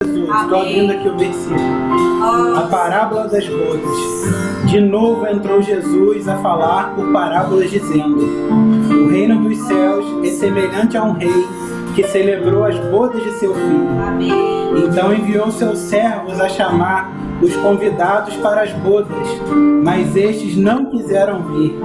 Jesus, estou abrindo aqui o versículo. A parábola das bodas. De novo entrou Jesus a falar por parábolas, dizendo: o reino dos céus é semelhante a um rei que celebrou as bodas de seu filho. Então enviou seus servos a chamar os convidados para as bodas, mas estes não quiseram vir.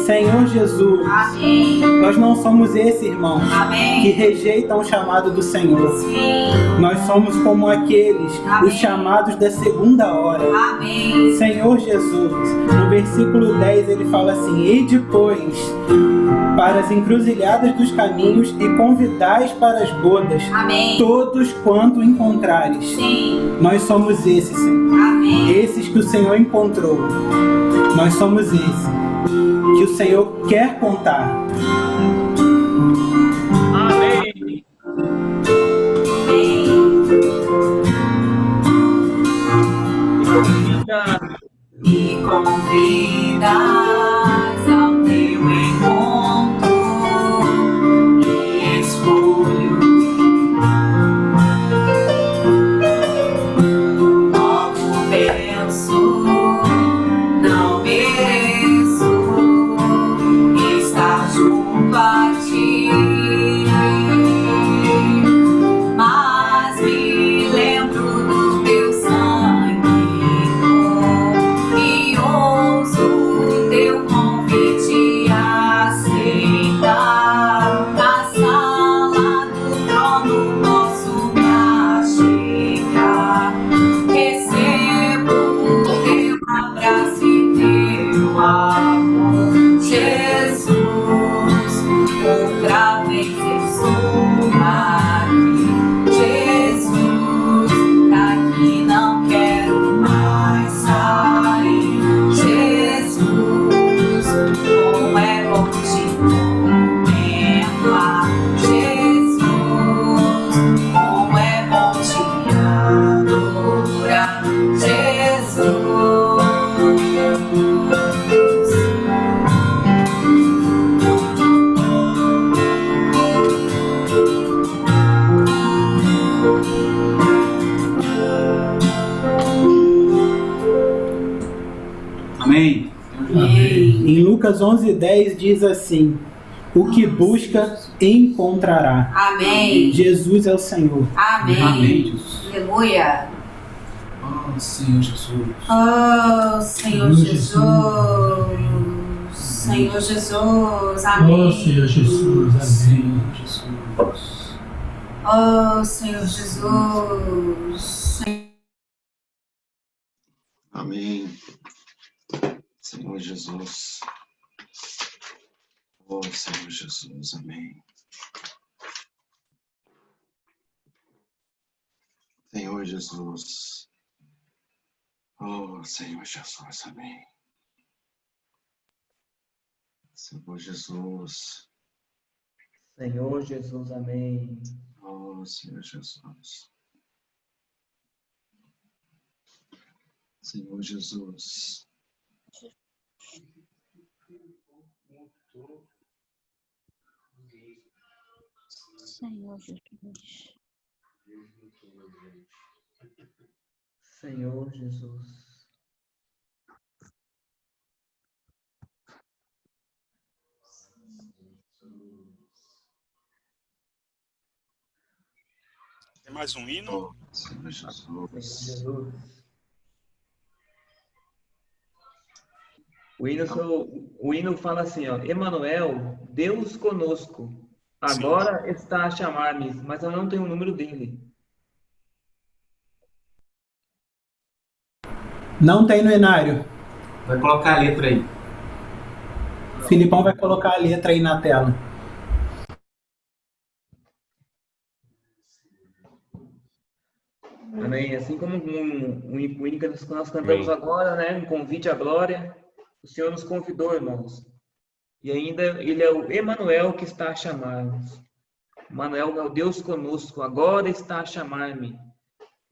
Senhor Jesus, amém. Nós não somos esses irmãos, amém, que rejeitam o chamado do Senhor. Sim. Nós somos como aqueles, amém, os chamados da segunda hora. Amém. Senhor Jesus, no versículo 10 ele fala assim: e depois para as encruzilhadas dos caminhos e convidais para as bodas, amém, todos quanto encontrares. Sim. Nós somos esses, Senhor. Amém. Esses que o Senhor encontrou. Nós somos esses que o Senhor quer contar. Amém. Me convidas ao teu encontro e escolho logo penso, não mereço estar junto a ti, mas me lembro do teu sangue e ouço teu convite a aceitar. Na sala do trono posso me achegar, recebo teu abraço e teu amor, Jesus. Outra vez estou aqui, Jesus, daqui não quero mais sair. Jesus, como é bom te contemplar. Jesus, como é bom te adorar. Jesus. Amém? Amém. Em Lucas 11:10 diz assim: o que busca, encontrará. Amém. Jesus é o Senhor. Amém. Amém. Aleluia. Oh, Senhor Jesus. Oh, Senhor Jesus. Senhor Jesus. Amém. Oh, Senhor Jesus. Amém. Senhor Jesus. Oh, Senhor Jesus. Amém. Senhor Jesus. Oh, Senhor Jesus. Amém. Senhor Jesus. Oh, Senhor Jesus. Amém. Senhor Jesus. Senhor Jesus, amém. Oh, Senhor Jesus. Senhor Jesus. Senhor Jesus. Senhor Jesus. Tem mais um hino? Oh, Senhor Jesus. Senhor Jesus. O hino fala assim, ó: Emanuel, Deus conosco. Agora está a chamar-me, mas eu não tenho o número dele. Não tem no Enário. Vai colocar a letra aí. Filipão vai colocar a letra aí na tela. Amém. Assim como o hino que nós cantamos agora, né? Um convite à glória. O Senhor nos convidou, irmãos. E ainda Ele é o Emanuel que está a chamar-nos. Emanuel é o Deus conosco. Agora está a chamar-me.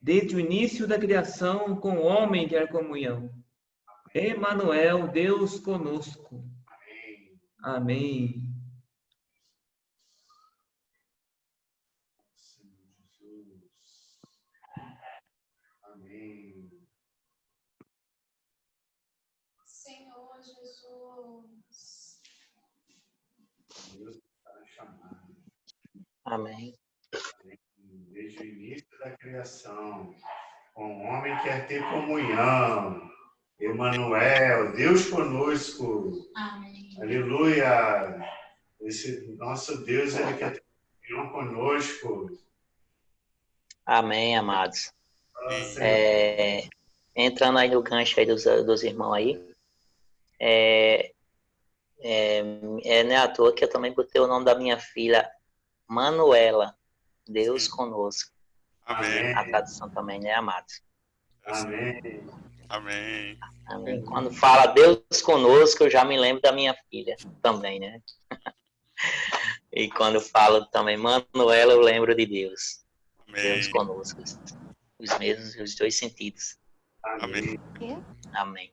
Desde o início da criação, com o homem quer comunhão. Emanuel, Deus conosco. Amém. Amém. Desde o início da criação, com o homem quer ter comunhão. Emanuel, Deus conosco. Amém. Aleluia. Esse nosso Deus, ele quer ter comunhão conosco. Amém, amados. Senhor. Entrando aí no gancho aí dos irmãos aí, não é à toa que eu também botei o nome da minha filha, Manuela, Deus conosco. Amém. A tradução também, né, amados? Amém. Amém. Amém. Quando fala Deus conosco, eu já me lembro da minha filha também, né? E quando falo também Manuela, eu lembro de Deus. Amém. Deus conosco. Os dois sentidos. Amém. Amém.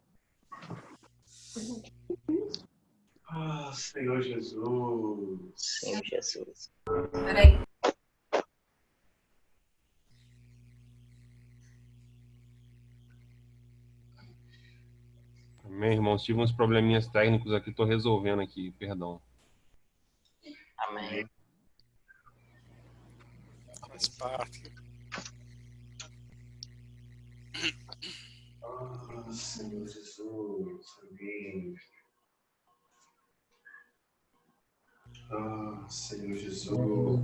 Senhor Jesus. Senhor Jesus. Peraí. Amém, irmãos. Tive uns probleminhas técnicos aqui, estou resolvendo aqui, perdão. Amém. Faz parte. Senhor Jesus. Amém. Senhor Jesus.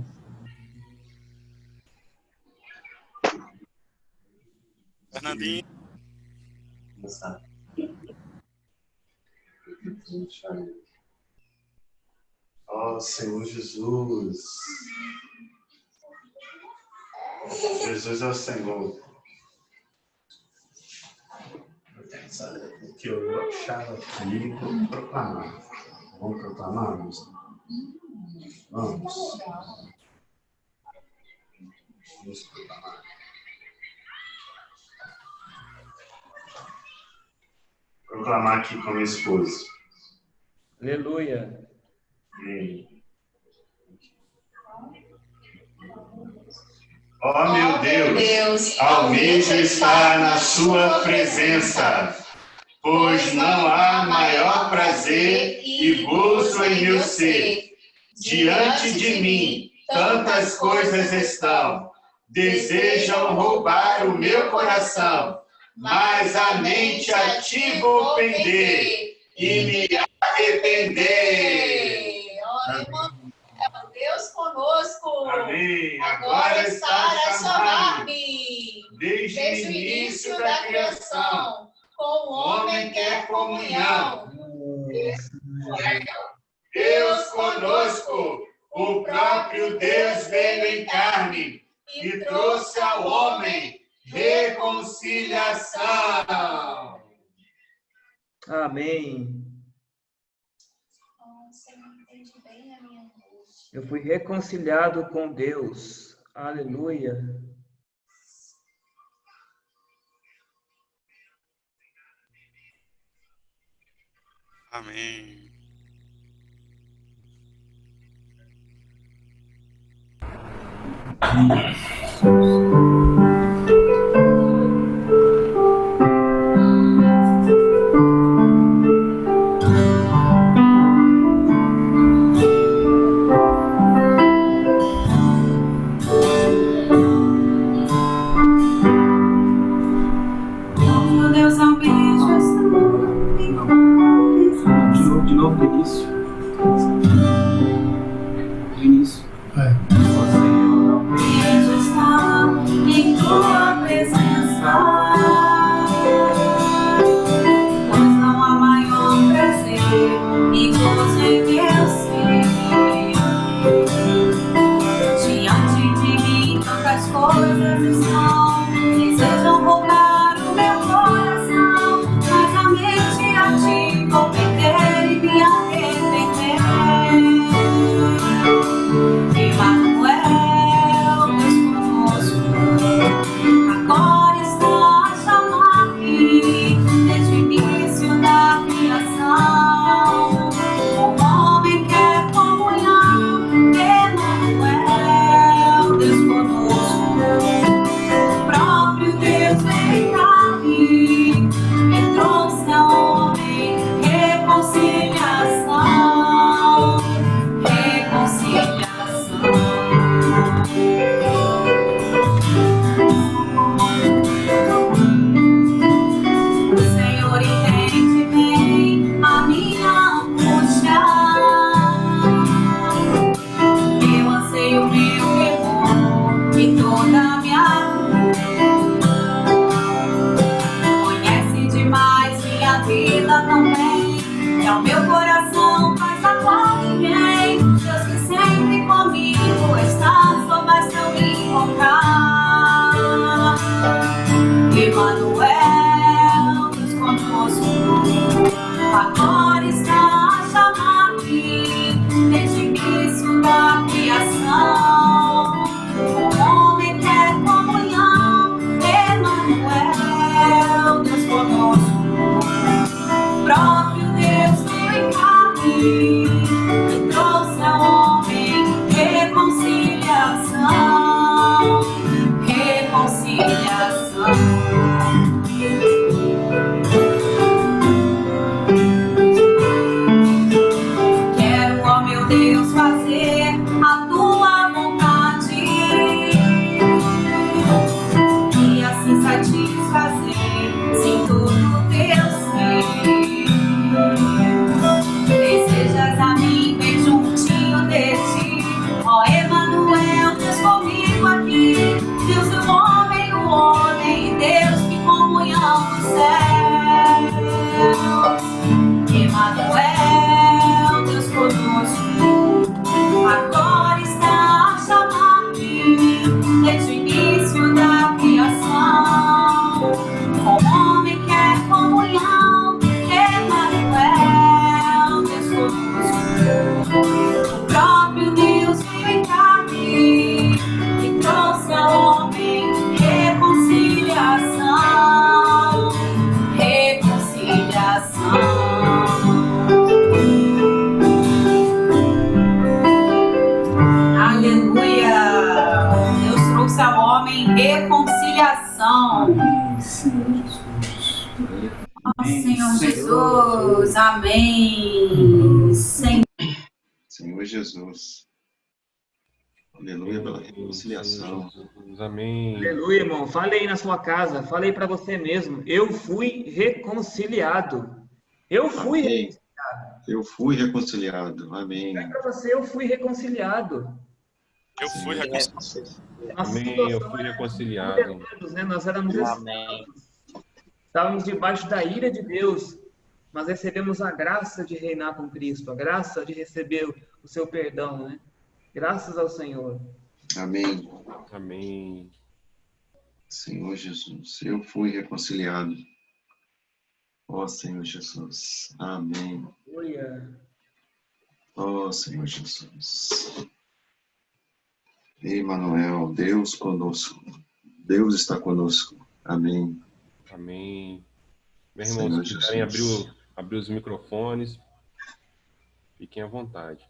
Fernandinho. Senhor Jesus. Jesus é o Senhor. O que eu achava aqui, vou proclamar. Vamos proclamar, irmãos? Vamos. Vamos proclamar. Proclamar aqui com a minha esposa. Aleluia. Amém. Ó meu Deus, almejo estar na sua presença, pois não há maior prazer e gozo em meu ser. Diante de mim, tantas coisas estão, desejam roubar o meu coração, mas a mente a ti vou pender e me arrepender. Deus conosco. Amém. Agora está a chamar-me. Desde o início da criação, com o homem quer comunhão. Deus conosco, o próprio Deus veio em carne e trouxe ao homem reconciliação. Amém. Eu fui reconciliado com Deus. Aleluia. Amém. Meu Deus, almejo De novo, do início. Do início. estar em tua presença, pois não há maior prazer e gozo em meu ser. Diante de mim tantas coisas estão, desejam roubar o meu coração, mas a mente a ti vou perder e me arrepender. Emanuel, Deus conosco, agora está a chamar-me, desde o início da criação. O homem quer comunhão. Emanuel, Deus conosco, reconciliação. Ó Senhor Jesus, amém. Senhor Jesus. Aleluia pela reconciliação. Amém. Aleluia, irmão. Fale aí na sua casa. Fale aí para você mesmo. Eu fui reconciliado. Eu fui Amém. Eu fui reconciliado. Amém. É para você, eu fui reconciliado. Eu fui reconciliado. Amém, eu fui reconciliado. Né? Nós éramos estávamos debaixo da ira de Deus, mas recebemos a graça de reinar com Cristo, a graça de receber o seu perdão, né? Graças ao Senhor. Amém. Amém. Senhor Jesus, eu fui reconciliado. Ó Senhor Jesus. Amém. Aleluia. Ó Senhor Jesus. Emmanuel, Deus conosco. Deus está conosco. Amém. Amém. Meu irmão, se quiserem abrir os microfones, fiquem à vontade.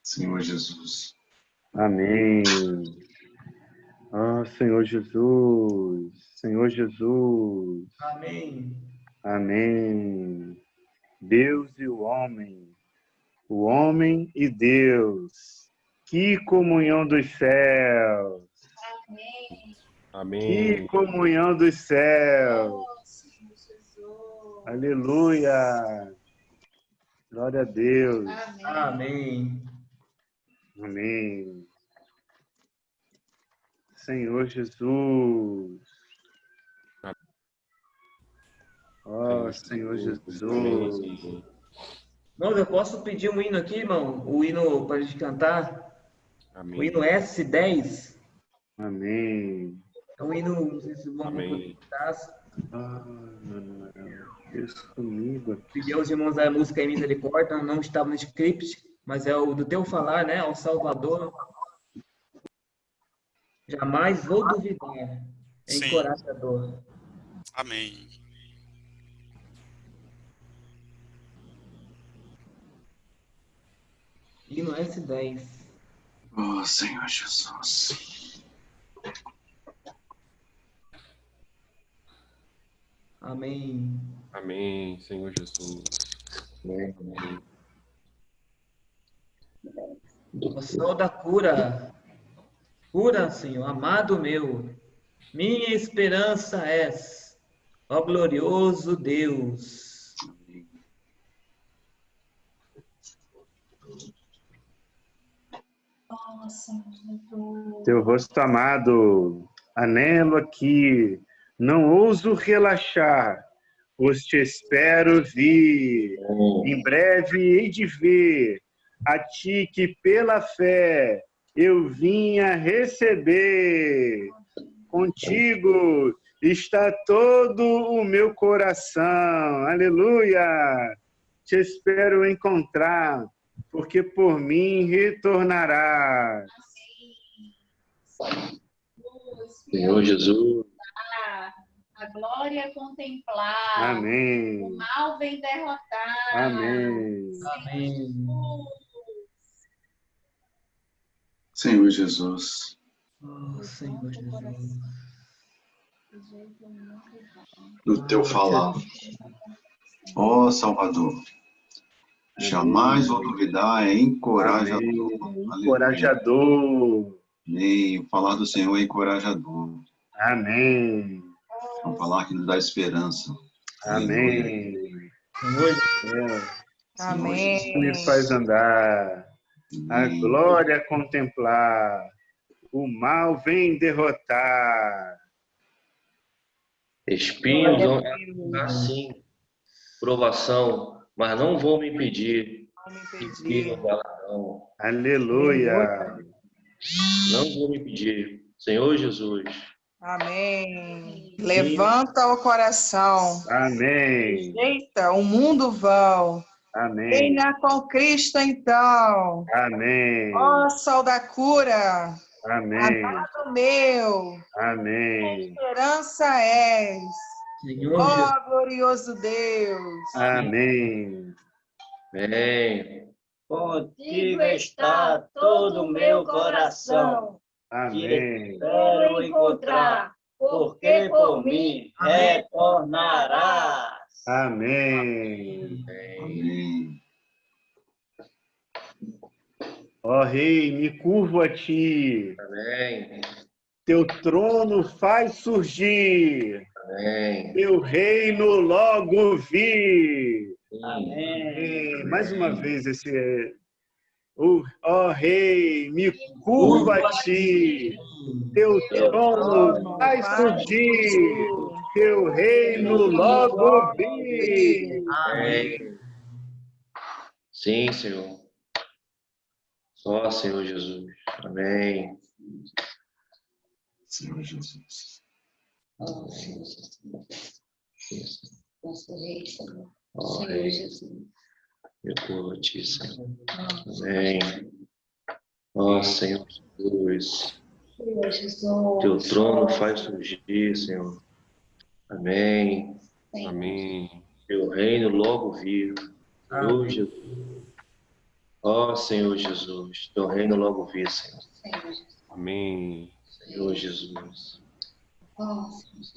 Senhor Jesus. Amém. Senhor Jesus. Senhor Jesus. Amém. Amém. Deus e o homem e Deus. Que comunhão dos céus. Amém. Amém. Que comunhão dos céus. Aleluia. Glória a Deus. Amém. Amém. Senhor Jesus. Ó Senhor Jesus. Irmão, eu posso pedir um hino aqui, irmão? O hino para a gente cantar? Amém. O hino S10. Amém. É um hino, não sei se vão me Deus comigo. pedir aos irmãos da música em misericórdia, não estava no script, mas é o do teu falar, né? Ao Salvador. Jamais vou duvidar. É Sim. encorajador. Amém. Hino S10. Ó Senhor Jesus. Amém. Amém, Senhor Jesus. Amém. O sol da cura. Cura, Senhor, amado meu. Minha esperança és, ó glorioso Deus. Teu rosto amado, anelo aqui, não ouso relaxar, pois te espero vir. Em breve hei de ver a ti que pela fé eu vinha receber. Contigo está todo o meu coração. Aleluia! Te espero encontrar, porque por mim retornarás. Senhor Jesus. A glória contemplar. Amém. O mal vem derrotar. Amém. Amém. Senhor Jesus. Oh, Senhor Jesus. Do teu falar. Ó Salvador. Jamais vou duvidar, é encorajador. Encorajador. Amém. O falar do Senhor é encorajador. Amém. É um falar que nos dá esperança. Amém. Amém. Me faz andar, a glória contemplar, o mal vem derrotar. Espinhos vão assim, provação, mas não vão me impedir. Espinhos não. Aleluia. Não vou me impedir. Senhor Jesus. Amém. Levanta o coração. Amém. Eita, o mundo vão. Amém. Reina com Cristo, então. Amém. Ó sol da cura. Amém. Amado meu. Amém. Esperança és. Senhor Ó Jesus. glorioso Deus. Amém. Amém. Contigo está todo o meu coração. Amém. Espero encontrar, porque por mim retornarás. Amém. Ó Rei, me curvo a ti. Amém. Teu trono faz surgir. Amém. Teu reino logo vir. Amém. Mais uma vez esse... Ó Rei, me curvo a ti. Teu trono faz surgir. Teu reino logo vir. Amém. Sim, Senhor. Só, Senhor Jesus. Amém. Senhor Jesus. Ó Senhor Jesus. Nosso Rei, Senhor. Senhor Jesus. Eu curvo a ti, Senhor. Amém. Ó Senhor Jesus. Senhor Jesus. Teu trono faz surgir, Senhor. Amém. Amém. Teu reino logo vir. Senhor Jesus. Ó Senhor Jesus. Teu reino logo vir, Senhor. Amém. Senhor Jesus.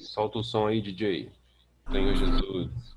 Solta o som aí, DJ. Senhor Jesus.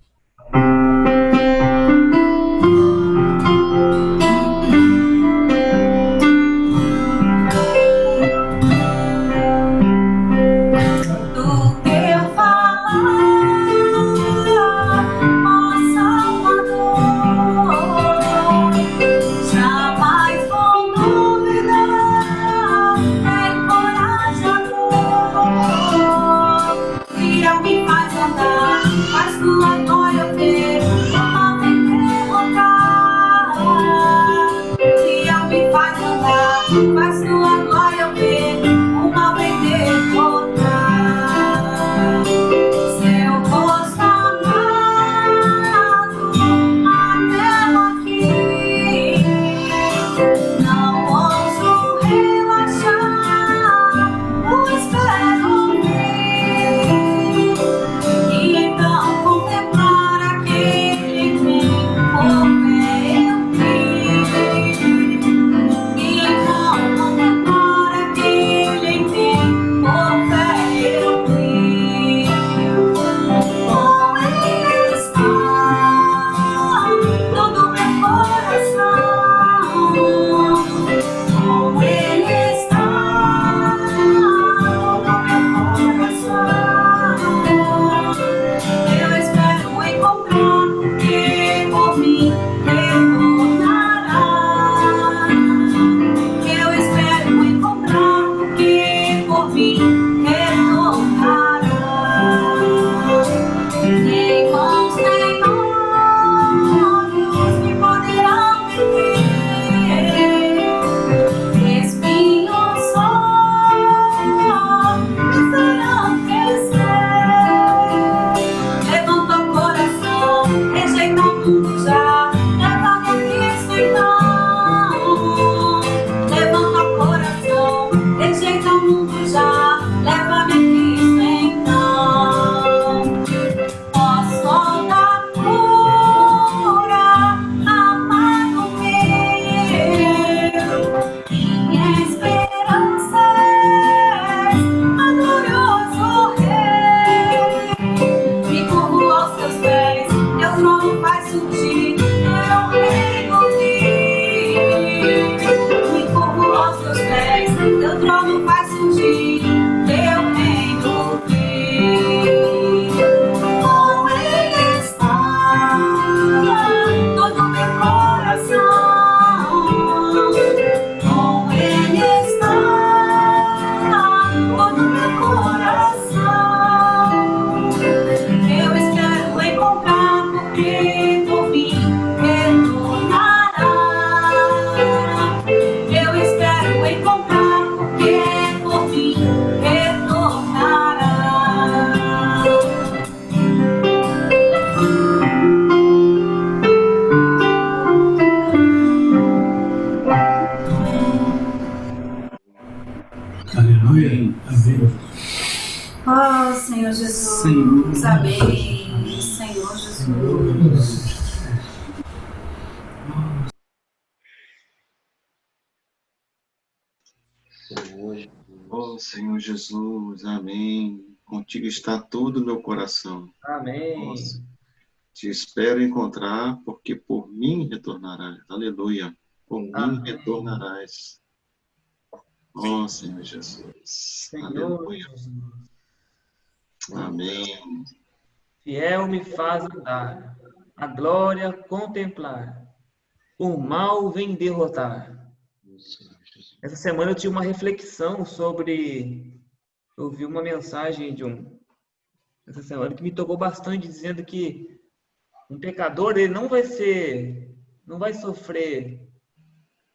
Oh, Senhor Jesus, amém. Senhor Jesus. Jesus. Ó Senhor Jesus, amém. Contigo está todo o meu coração. Amém. Nossa, te espero encontrar, porque por mim retornarás. Aleluia. Por mim retornarás. Ó Senhor Jesus. Senhor Aleluia. Jesus. Amém. Fiel me faz andar, a glória contemplar, o mal vem derrotar. Essa semana eu tive uma reflexão sobre... Eu vi uma mensagem essa semana que me tocou bastante, dizendo que um pecador, ele não vai sofrer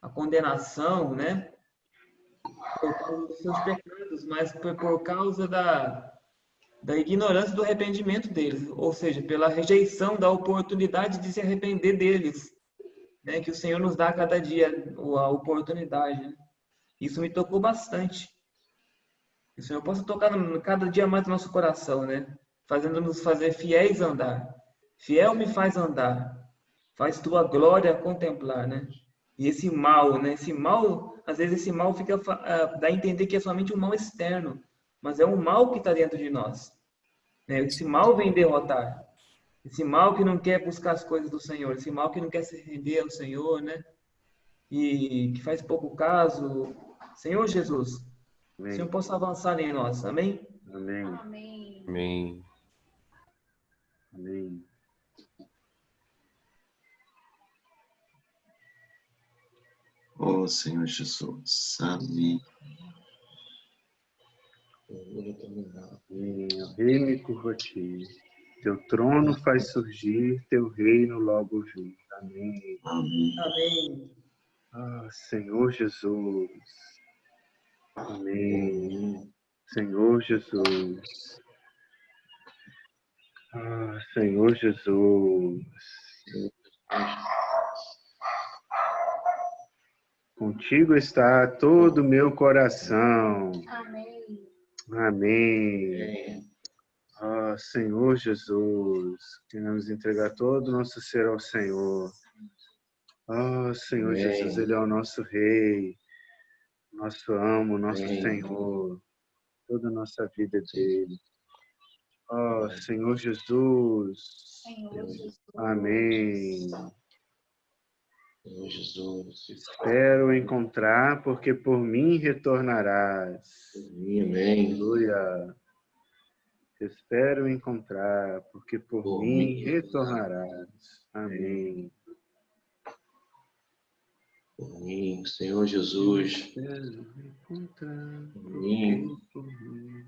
a condenação, né? Por causa dos seus pecados, mas por causa da ignorância do arrependimento deles, ou seja, pela rejeição da oportunidade de se arrepender deles, né? Que o Senhor nos dá a cada dia a oportunidade, né? Isso me tocou bastante. Que o Senhor possa tocar cada dia mais no nosso coração, né? Fazendo-nos fazer fiéis andar. Fiel me faz andar, faz tua glória contemplar, né? E esse mal, né? Esse mal, às vezes esse mal dá a entender que é somente um mal externo, mas é um mal que está dentro de nós, né? Esse mal vem derrotar. Esse mal que não quer buscar as coisas do Senhor, esse mal que não quer se render ao Senhor, né? E que faz pouco caso. Senhor Jesus, Amém. o Senhor possa avançar em nós. Amém? Amém. Amém. Amém. Amém. Ó Senhor Jesus. Amém. Amém. O rei me curva a ti. Teu trono faz surgir, teu reino logo vir. Amém. Amém. Amém. Ah, Senhor Jesus. Amém. Senhor Jesus. Ah, Senhor Jesus. Contigo está todo o meu coração. Amém. Amém. Ah, Senhor Jesus, queremos entregar todo o nosso ser ao Senhor. Ah, Senhor Amém. Jesus, Ele é o nosso Rei, nosso amo, nosso Amém. Senhor. Toda a nossa vida é dele. Ah, Senhor Jesus. Senhor Jesus. Amém. Senhor Jesus. Espero encontrar, porque por mim retornarás. Amém. Aleluia. Espero encontrar, porque por mim retornarás. Amém. Amém. Senhor Jesus. Espero encontrar, Amém. porque por mim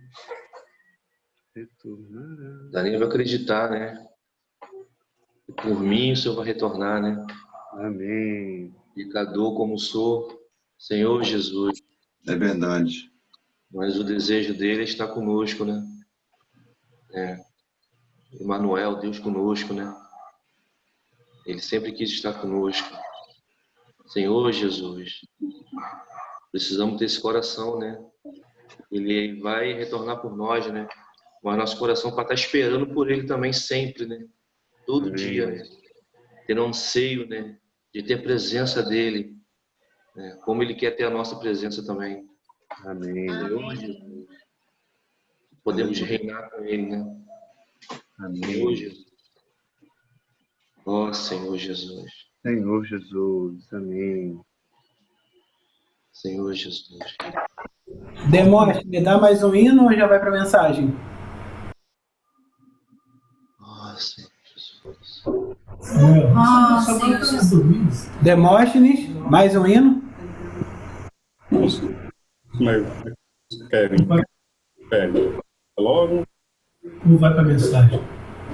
retornarás. Dá nem vai acreditar, né? Que por mim o Senhor vai retornar, né? Amém. Pecador como sou, Senhor Jesus. É verdade. Mas o desejo dele é estar conosco, né? Emmanuel, Deus conosco, né? Ele sempre quis estar conosco. Senhor Jesus. Precisamos ter esse coração, né? Ele vai retornar por nós, né? Mas nosso coração para estar esperando por ele também sempre, né? Todo dia, né? Ter um anseio, né? De ter a presença dele, né? Como ele quer ter a nossa presença também. Amém. Senhor Jesus. Podemos reinar com ele, né? Amém. Senhor Jesus. Ó Senhor Jesus. Senhor Jesus. Amém. Senhor Jesus. Demora, me dá mais um hino ou já vai para a mensagem? Ó Senhor Jesus. Senhor Jesus. Demóstenes, mais um hino? Pega. Logo. Não vai para a mensagem.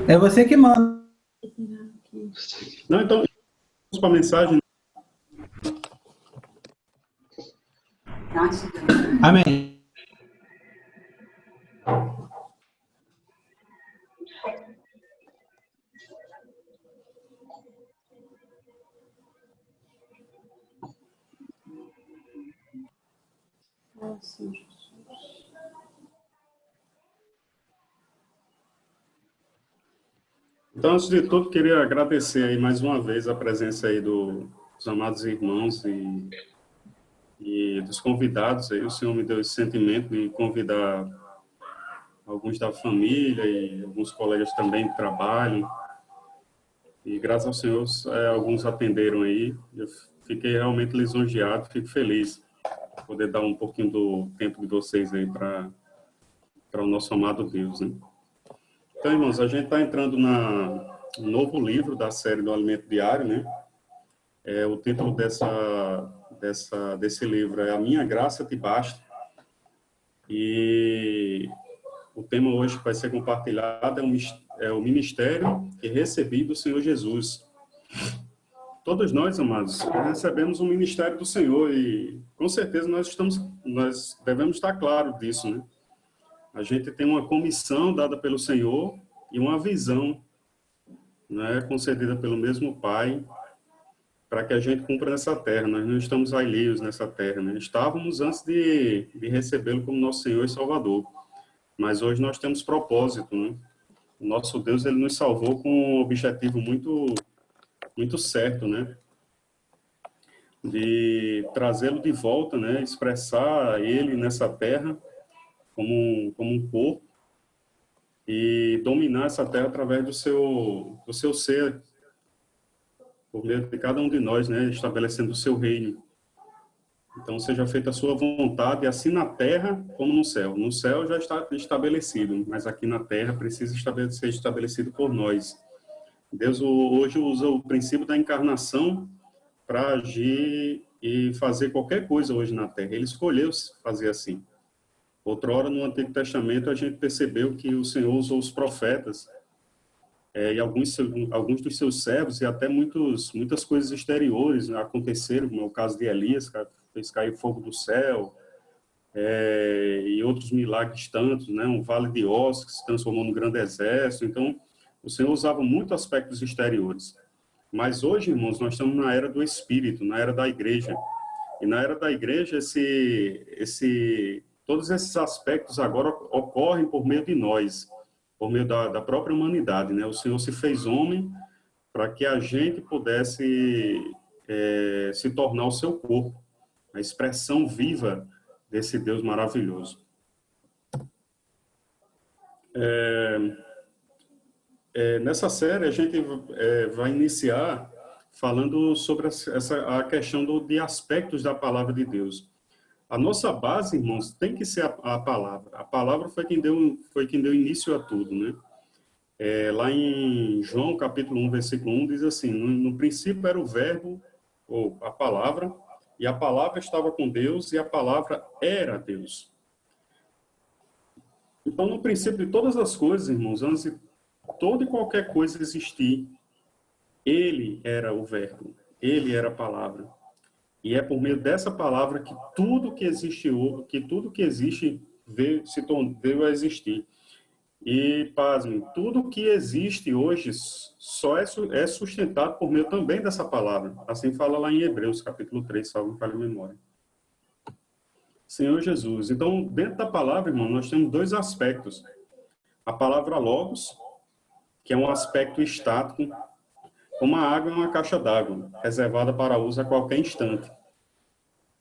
É você que manda. Não, então, vamos para a mensagem. Amém. Então, antes de tudo, queria agradecer aí mais uma vez a presença aí dos amados irmãos e e dos convidados. Aí o Senhor me deu esse sentimento de convidar alguns da família e alguns colegas também que trabalham. E graças ao Senhor, alguns atenderam aí. Eu fiquei realmente lisonjeado, fico feliz de poder dar um pouquinho do tempo de vocês aí para o nosso amado Deus, né? Então, irmãos, a gente está entrando no novo livro da série do Alimento Diário, né? O título desse livro é A Minha Graça Te Basta. E o tema hoje que vai ser compartilhado é o ministério que recebi do Senhor Jesus. Todos nós, amados, recebemos um ministério do Senhor e, com certeza, nós devemos estar claros disso, né? A gente tem uma comissão dada pelo Senhor e uma visão, né, concedida pelo mesmo Pai, para que a gente cumpra nessa terra. Nós não estamos alheios nessa terra, né? Estávamos antes de recebê-lo como nosso Senhor e Salvador. Mas hoje nós temos propósito, né? O nosso Deus, ele nos salvou com um objetivo muito, muito certo, né? De trazê-lo de volta, né? Expressar ele nessa terra como um corpo e dominar essa terra através do seu ser, por meio de cada um de nós, né? Estabelecendo o seu reino. Então, seja feita a sua vontade, assim na terra como no céu. No céu já está estabelecido, mas aqui na terra precisa ser estabelecido por nós. Deus hoje usa o princípio da encarnação para agir e fazer qualquer coisa hoje na terra. Ele escolheu fazer assim. Outrora, no Antigo Testamento, a gente percebeu que o Senhor usou os profetas e alguns dos seus servos, e até muitas coisas exteriores aconteceram, como é o caso de Elias, que fez cair fogo do céu, e outros milagres tantos, né? Um vale de ossos que se transformou num grande exército. Então, o Senhor usava muito aspectos exteriores. Mas hoje, irmãos, nós estamos na era do Espírito, na era da igreja. E na era da igreja, todos esses aspectos agora ocorrem por meio de nós, por meio da própria humanidade, né? O Senhor se fez homem para que a gente pudesse se tornar o seu corpo, a expressão viva desse Deus maravilhoso. Nessa série, a gente vai iniciar falando sobre a questão de aspectos da palavra de Deus. A nossa base, irmãos, tem que ser a palavra. A palavra foi quem deu início a tudo, né? Lá em João, capítulo 1, versículo 1, diz assim: no princípio era o verbo, ou a palavra, e a palavra estava com Deus, e a palavra era Deus. Então, no princípio de todas as coisas, irmãos, antes de toda e qualquer coisa existir, ele era o verbo, ele era a palavra. E é por meio dessa palavra que tudo que existe veio a existir. E, pasmem, tudo que existe hoje só é sustentado por meio também dessa palavra. Assim fala lá em Hebreus, capítulo 3, salvo para a memória. Senhor Jesus. Então, dentro da palavra, irmão, nós temos dois aspectos. A palavra logos, que é um aspecto estático, como a água é uma caixa d'água, reservada para uso a qualquer instante.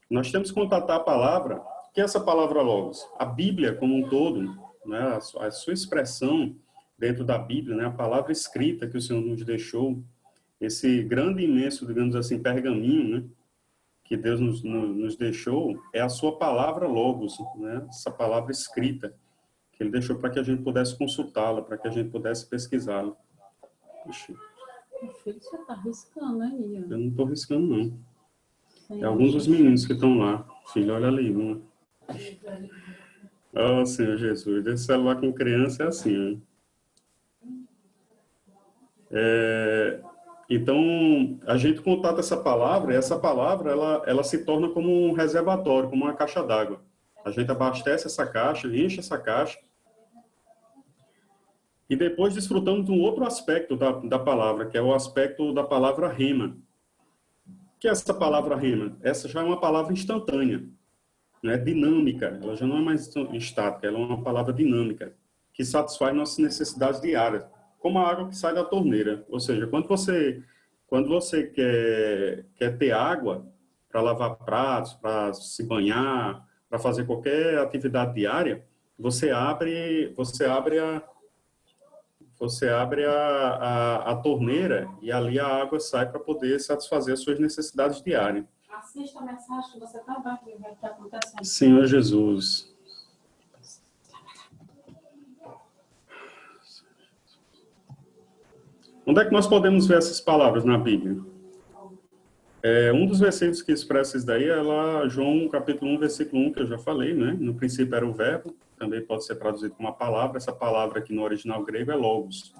Nós temos que contatar a palavra, que é essa palavra logos. A Bíblia como um todo, né, a sua expressão dentro da Bíblia, né, a palavra escrita que o Senhor nos deixou, esse grande, imenso, digamos assim, pergaminho, né, que Deus nos deixou, é a sua palavra logos, né, essa palavra escrita, que Ele deixou para que a gente pudesse consultá-la, para que a gente pudesse pesquisá-la. Filho, você está riscando aí, ó. Eu não estou riscando, não. É alguns dos meninos que estão lá. Filho, olha ali. Oh, Senhor Jesus. Esse celular com criança é assim, né? Então, a gente contata essa palavra, e essa palavra, ela se torna como um reservatório, como uma caixa d'água. A gente abastece essa caixa, enche essa caixa, e depois desfrutamos de um outro aspecto da palavra, que é o aspecto da palavra rema. O que é essa palavra rema? Essa já é uma palavra instantânea, né? Dinâmica. Ela já não é mais estática, ela é uma palavra dinâmica, que satisfaz nossas necessidades diárias, como a água que sai da torneira. Ou seja, quando você quer ter água, para lavar pratos, para se banhar, para fazer qualquer atividade diária, você abre a torneira e ali a água sai para poder satisfazer as suas necessidades diárias. Assista a mensagem que você está vendo o que está acontecendo. Senhor Jesus. Onde é que nós podemos ver essas palavras na Bíblia? Um dos versículos que expressa isso daí é lá João capítulo 1, versículo 1, que eu já falei, né? No princípio era o verbo, também pode ser traduzido como uma palavra. Essa palavra aqui no original grego é logos.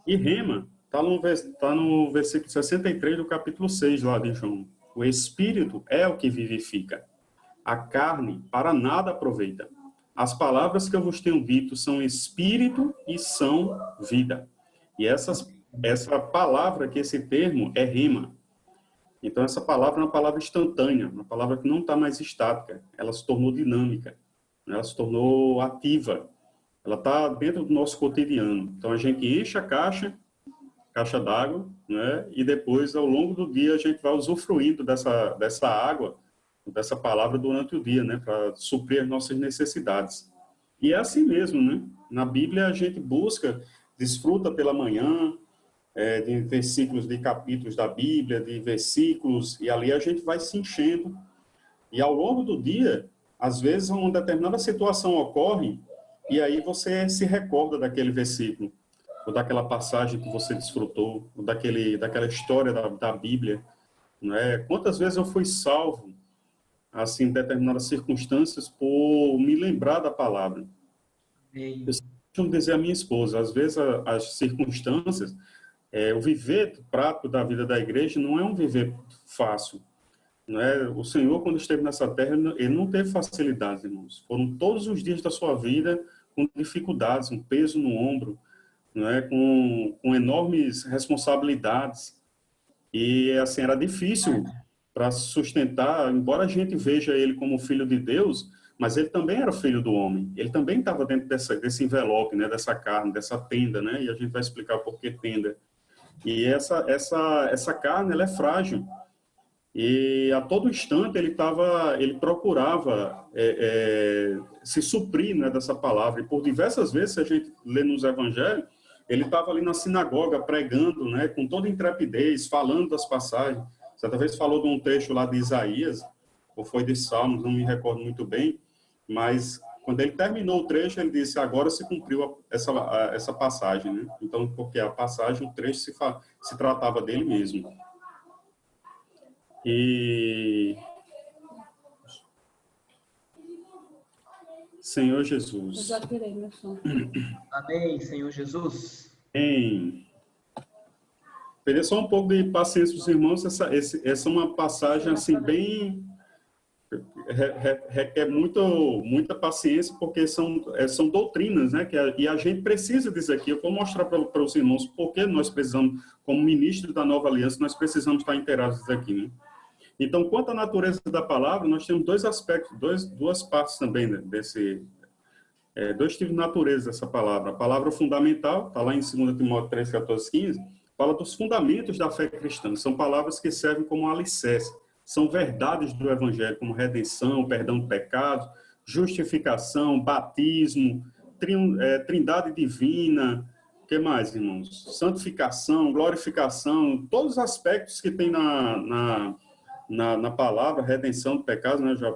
E rema está no versículo 63 do capítulo 6 lá de João. O Espírito é o que vivifica. A carne para nada aproveita. As palavras que eu vos tenho dito são Espírito e são vida. E essa palavra, que esse termo é rema. Então, essa palavra é uma palavra instantânea, uma palavra que não está mais estática. Ela se tornou dinâmica, ela se tornou ativa. Ela está dentro do nosso cotidiano. Então, a gente enche a caixa d'água, né? E depois, ao longo do dia, a gente vai usufruindo dessa água, dessa palavra durante o dia, né? Para suprir as nossas necessidades. E é assim mesmo, né? Na Bíblia, a gente desfruta pela manhã, de versículos, de capítulos da Bíblia, de versículos, e ali a gente vai se enchendo. E ao longo do dia, às vezes uma determinada situação ocorre, e aí você se recorda daquele versículo, ou daquela passagem que você desfrutou, ou daquela história da Bíblia. Não é? Quantas vezes eu fui salvo, assim, em determinadas circunstâncias, por me lembrar da palavra. Eu costumo dizer à minha esposa, às vezes as circunstâncias, o viver prático da vida da igreja não é um viver fácil. Não é? O Senhor, quando esteve nessa terra, ele não teve facilidades, irmãos. Foram todos os dias da sua vida com dificuldades, um peso no ombro, não é? com enormes responsabilidades. E, assim, era difícil para sustentar, embora a gente veja ele como filho de Deus, mas ele também era filho do homem. Ele também estava dentro desse envelope, né? Dessa carne, dessa tenda, né? E a gente vai explicar por que tenda. E essa carne, ela é frágil. E a todo instante ele procurava se suprir, né, dessa palavra. E por diversas vezes, se a gente lê nos evangelhos, ele estava ali na sinagoga pregando, né, com toda intrepidez, falando das passagens. Certa vez falou de um trecho lá de Isaías, ou foi de Salmos, não me recordo muito bem, mas quando ele terminou o trecho, ele disse, agora se cumpriu essa passagem, né? Então, porque a passagem, o trecho se tratava dele mesmo. E... Senhor Jesus. Eu já tirei meu som. Amém, Senhor Jesus. Amém. Pedir só um pouco de paciência dos irmãos, essa é uma passagem, assim, bem... requer muita paciência, porque são doutrinas, né? E a gente precisa disso aqui. Eu vou mostrar para os irmãos porque nós precisamos, como ministros da Nova Aliança, nós precisamos estar inteirados disso aqui, né? Então, quanto à natureza da palavra, nós temos dois aspectos, duas partes também, né, dois tipos de natureza dessa palavra. A palavra fundamental, está lá em 2 Timóteo 3, 14, 15, fala dos fundamentos da fé cristã. São palavras que servem como alicerce. São verdades do Evangelho, como redenção, perdão de pecados, justificação, batismo, trindade divina, o que mais, irmãos? Santificação, glorificação, todos os aspectos que tem na palavra, redenção de pecados, né? Já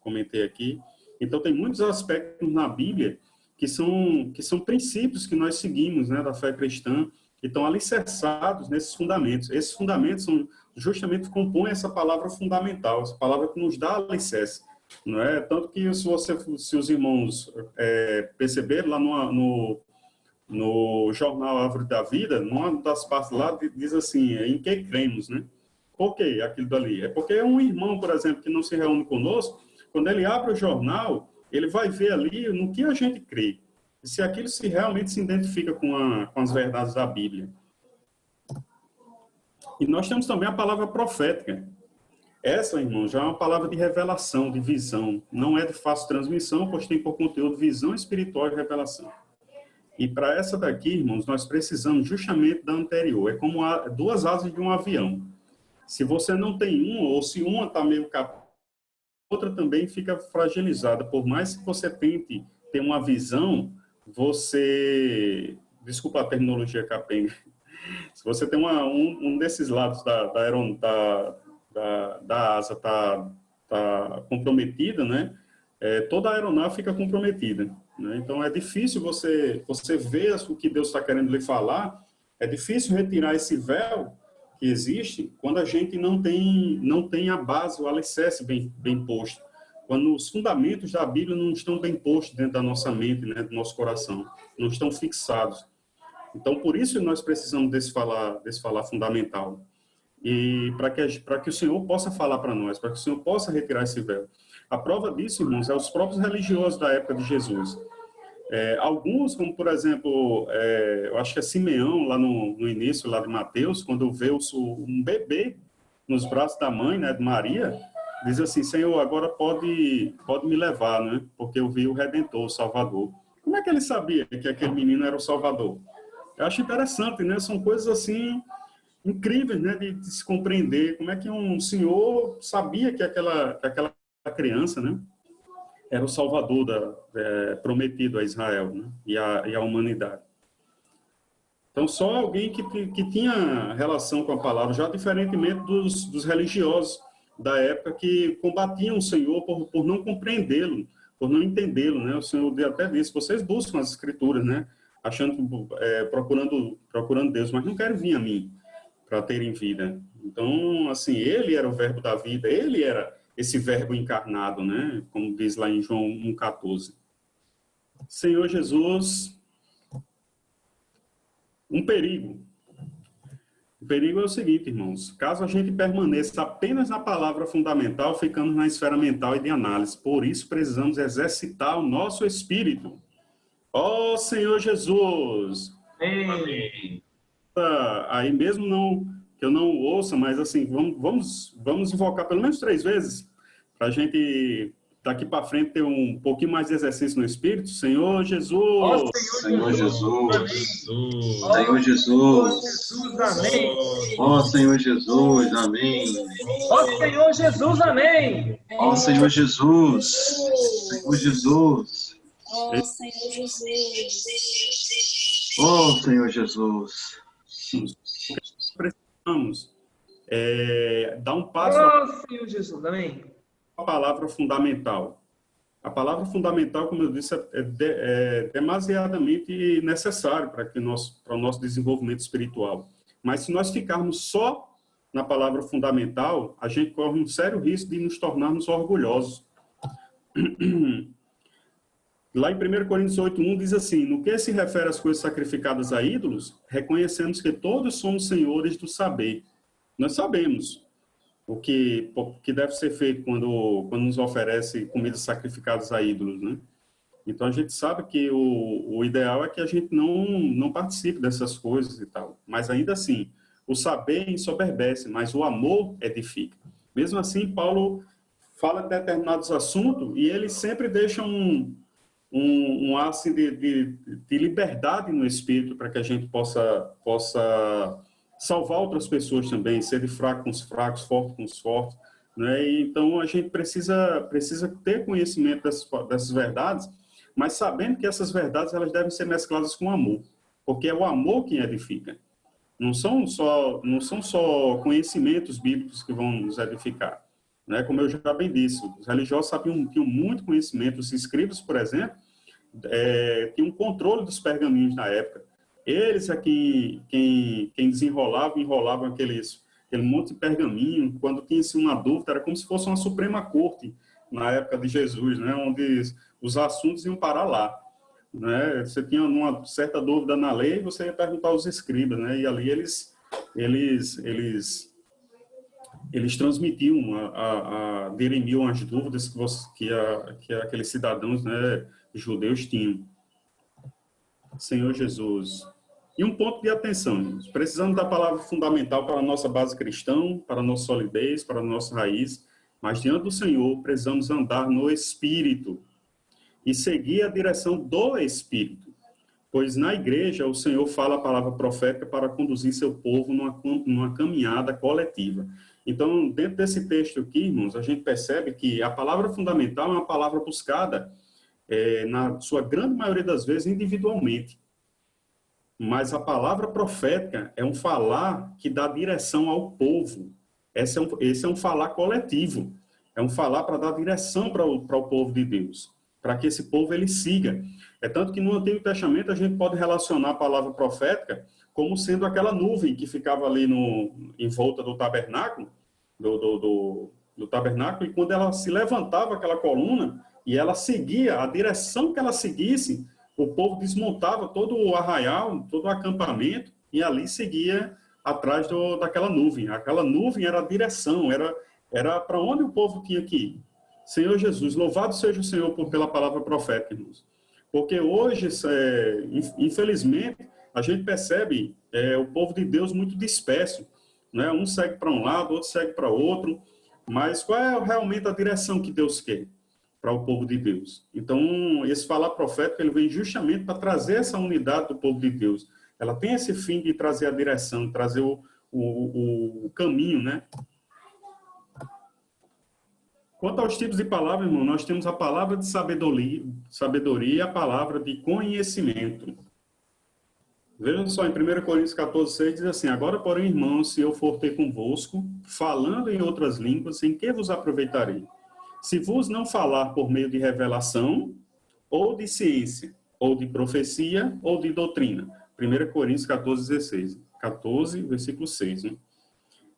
comentei aqui. Então, tem muitos aspectos na Bíblia que são princípios que nós seguimos, né, da fé cristã, que estão alicerçados nesses fundamentos. Esses fundamentos justamente compõem essa palavra fundamental, essa palavra que nos dá alicerce, não é? Tanto que se os irmãos perceberem lá no jornal Árvore da Vida, numa das partes lá diz assim, em que cremos, né? Por que aquilo dali? É porque um irmão, por exemplo, que não se reúne conosco, quando ele abre o jornal, ele vai ver ali no que a gente crê. Se aquilo realmente se identifica com as verdades da Bíblia. E nós temos também a palavra profética. Essa, irmão, já é uma palavra de revelação, de visão. Não é de fácil transmissão, pois tem por conteúdo visão espiritual e revelação. E para essa daqui, irmãos, nós precisamos justamente da anterior. É como duas asas de um avião. Se você não tem uma, ou se uma está meio capenga, outra também fica fragilizada. Por mais que você tente ter uma visão, você... Desculpa a terminologia capenga. Se você tem um desses lados da asa tá comprometida, né? Toda a aeronave fica comprometida, né? Então é difícil você ver o que Deus está querendo lhe falar. É difícil retirar esse véu que existe quando a gente não tem a base, o alicerce bem posto. Quando os fundamentos da Bíblia não estão bem postos dentro da nossa mente, né, do nosso coração, não estão fixados. Então, por isso nós precisamos desse falar fundamental. E para que o Senhor possa falar para nós, para que o Senhor possa retirar esse véu. A prova disso, irmãos, é os próprios religiosos da época de Jesus. Alguns, como por exemplo, eu acho que é Simeão, lá no início, lá de Mateus, quando vê um bebê nos braços da mãe, né, de Maria, diz assim: Senhor, agora pode me levar, né, porque eu vi o Redentor, o Salvador. Como é que ele sabia que aquele menino era o Salvador? Eu acho interessante, né? São coisas assim incríveis, né, de se compreender. Como é que um senhor sabia que aquela criança, né, era o Salvador prometido a Israel, né, e a humanidade. Então, só alguém que tinha relação com a palavra, já diferentemente dos religiosos da época que combatiam o Senhor por não compreendê-lo, por não entendê-lo, né? O Senhor até disse: vocês buscam as Escrituras, né, achando, procurando Deus, mas não querem vir a mim para terem vida. Então, assim, ele era o verbo da vida, ele era esse verbo encarnado, né? Como diz lá em João 1,14. Senhor Jesus, um perigo. O perigo é o seguinte, irmãos: caso a gente permaneça apenas na palavra fundamental, ficamos na esfera mental e de análise. Por isso, precisamos exercitar o nosso espírito. Ó Senhor Jesus! Amém. Aí mesmo que eu não ouça, mas assim, vamos invocar pelo menos 3 vezes, para a gente, daqui para frente, ter um pouquinho mais de exercício no Espírito. Senhor Jesus! Ó Senhor Jesus! Senhor Jesus! Amém! Ó Senhor Jesus! Amém! Ó Senhor Jesus! Amém! Ó Senhor Jesus! Senhor Jesus! Ó Senhor Jesus. Ó Senhor Jesus! Precisamos dar um passo... Ó Senhor Jesus! Amém! A palavra fundamental. A palavra fundamental, como eu disse, é demasiadamente necessário para o nosso desenvolvimento espiritual. Mas se nós ficarmos só na palavra fundamental, a gente corre um sério risco de nos tornarmos orgulhosos. Lá em 1 Coríntios 8:1 diz assim: no que se refere às coisas sacrificadas a ídolos, reconhecemos que todos somos senhores do saber. Nós sabemos o que deve ser feito quando nos oferece comidas sacrificadas a ídolos, né? Então a gente sabe que o ideal é que a gente não participe dessas coisas e tal. Mas ainda assim, o saber ensoberbece, mas o amor edifica. Mesmo assim, Paulo fala de determinados assuntos e ele sempre deixa um ar assim, de liberdade no espírito para que a gente possa salvar outras pessoas também, ser de fraco com os fracos, forte com os fortes, né? E então a gente precisa ter conhecimento dessas verdades, mas sabendo que essas verdades elas devem ser mescladas com amor, porque é o amor que edifica. Não são só conhecimentos bíblicos que vão nos edificar, né? Como eu já bem disse, os religiosos tinham muito conhecimento. Os escribas, por exemplo, tinham um controle dos pergaminhos na época. Eles aqui, quem enrolavam aquele monte de pergaminho. Quando tinha assim, uma dúvida, era como se fosse uma Suprema Corte na época de Jesus, né? Onde os assuntos iam parar lá, né? Você tinha uma certa dúvida na lei, você ia perguntar aos escribas, né? E ali eles transmitiam, dirimiam as dúvidas que aqueles cidadãos, né, judeus tinham. Senhor Jesus. E um ponto de atenção: precisamos da palavra fundamental para a nossa base cristã, para a nossa solidez, para a nossa raiz, mas diante do Senhor precisamos andar no Espírito e seguir a direção do Espírito, pois na igreja o Senhor fala a palavra profética para conduzir seu povo numa caminhada coletiva. Então, dentro desse texto aqui, irmãos, a gente percebe que a palavra fundamental é uma palavra buscada, na sua grande maioria das vezes, individualmente. Mas a palavra profética é um falar que dá direção ao povo. Esse é um falar coletivo. É um falar para dar direção para o povo de Deus, para que esse povo ele siga. É tanto que no Antigo Testamento a gente pode relacionar a palavra profética como sendo aquela nuvem que ficava ali em volta do tabernáculo, do tabernáculo, e quando ela se levantava, aquela coluna, e ela seguia, a direção que ela seguisse, o povo desmontava todo o arraial, todo o acampamento, e ali seguia atrás daquela nuvem. Aquela nuvem era a direção, era para onde o povo tinha que ir. Senhor Jesus, louvado seja o Senhor pela palavra profética, irmãos. Porque hoje, infelizmente, a gente percebe o povo de Deus muito disperso, né? Um segue para um lado, outro segue para outro, mas qual é realmente a direção que Deus quer para o povo de Deus? Então, esse falar profético, ele vem justamente para trazer essa unidade do povo de Deus. Ela tem esse fim de trazer a direção, trazer o caminho, né? Quanto aos tipos de palavra, irmão, nós temos a palavra de sabedoria e a palavra de conhecimento. Vejam só, em 1 Coríntios 14:6 diz assim: agora, porém, irmãos, se eu for ter convosco, falando em outras línguas, em que vos aproveitarei? Se vos não falar por meio de revelação, ou de ciência, ou de profecia, ou de doutrina. 1 Coríntios 14:16. 14, versículo 6, né?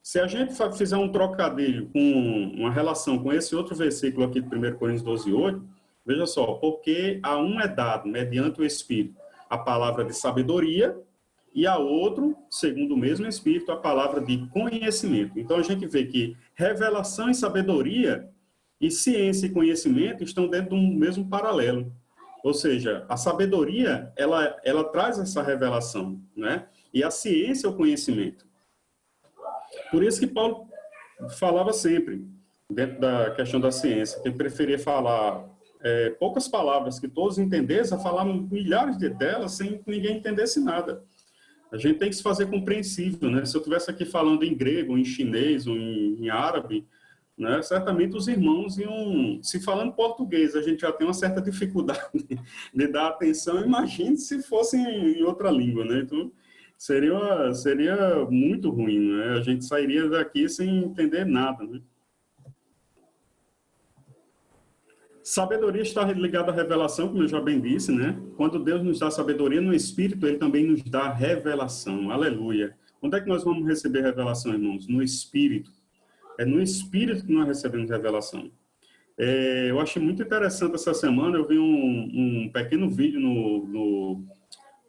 Se a gente fizer um trocadilho com uma relação com esse outro versículo aqui de 1 Coríntios 12:8, veja só, porque a um é dado, mediante o Espírito, a palavra de sabedoria, e a outro, segundo o mesmo Espírito, a palavra de conhecimento. Então a gente vê que revelação e sabedoria, e ciência e conhecimento estão dentro de um mesmo paralelo. Ou seja, a sabedoria, ela traz essa revelação, né? E a ciência é o conhecimento. Por isso que Paulo falava sempre, dentro da questão da ciência, que ele preferia falar poucas palavras que todos entendessem, a falar milhares delas sem que ninguém entendesse nada. A gente tem que se fazer compreensível, né? Se eu estivesse aqui falando em grego, ou em chinês, ou em árabe, né, certamente os irmãos iam... Se falando português, a gente já tem uma certa dificuldade de dar atenção, imagine se fosse em outra língua, né? Então, seria muito ruim, né? A gente sairia daqui sem entender nada, né? Sabedoria está ligada à revelação, como eu já bem disse, né? Quando Deus nos dá sabedoria no Espírito, Ele também nos dá revelação. Aleluia. Onde é que nós vamos receber revelação, irmãos? No Espírito. É no Espírito que nós recebemos revelação. Eu achei muito interessante essa semana, eu vi um pequeno vídeo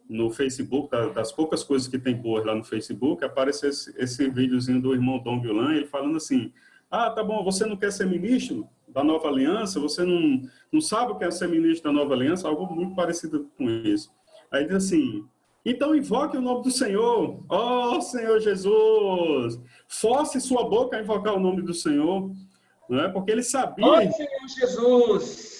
no Facebook, das poucas coisas que tem boas lá no Facebook, apareceu esse videozinho do irmão Dom Guilan, ele falando assim: ah, tá bom, você não quer ser ministro da Nova Aliança? Você não sabe o que é ser ministro da Nova Aliança? Algo muito parecido com isso. Aí diz assim: então invoque o nome do Senhor. Ó Senhor Jesus! Force sua boca a invocar o nome do Senhor. Não é? Porque ele sabia... Ó Senhor Jesus!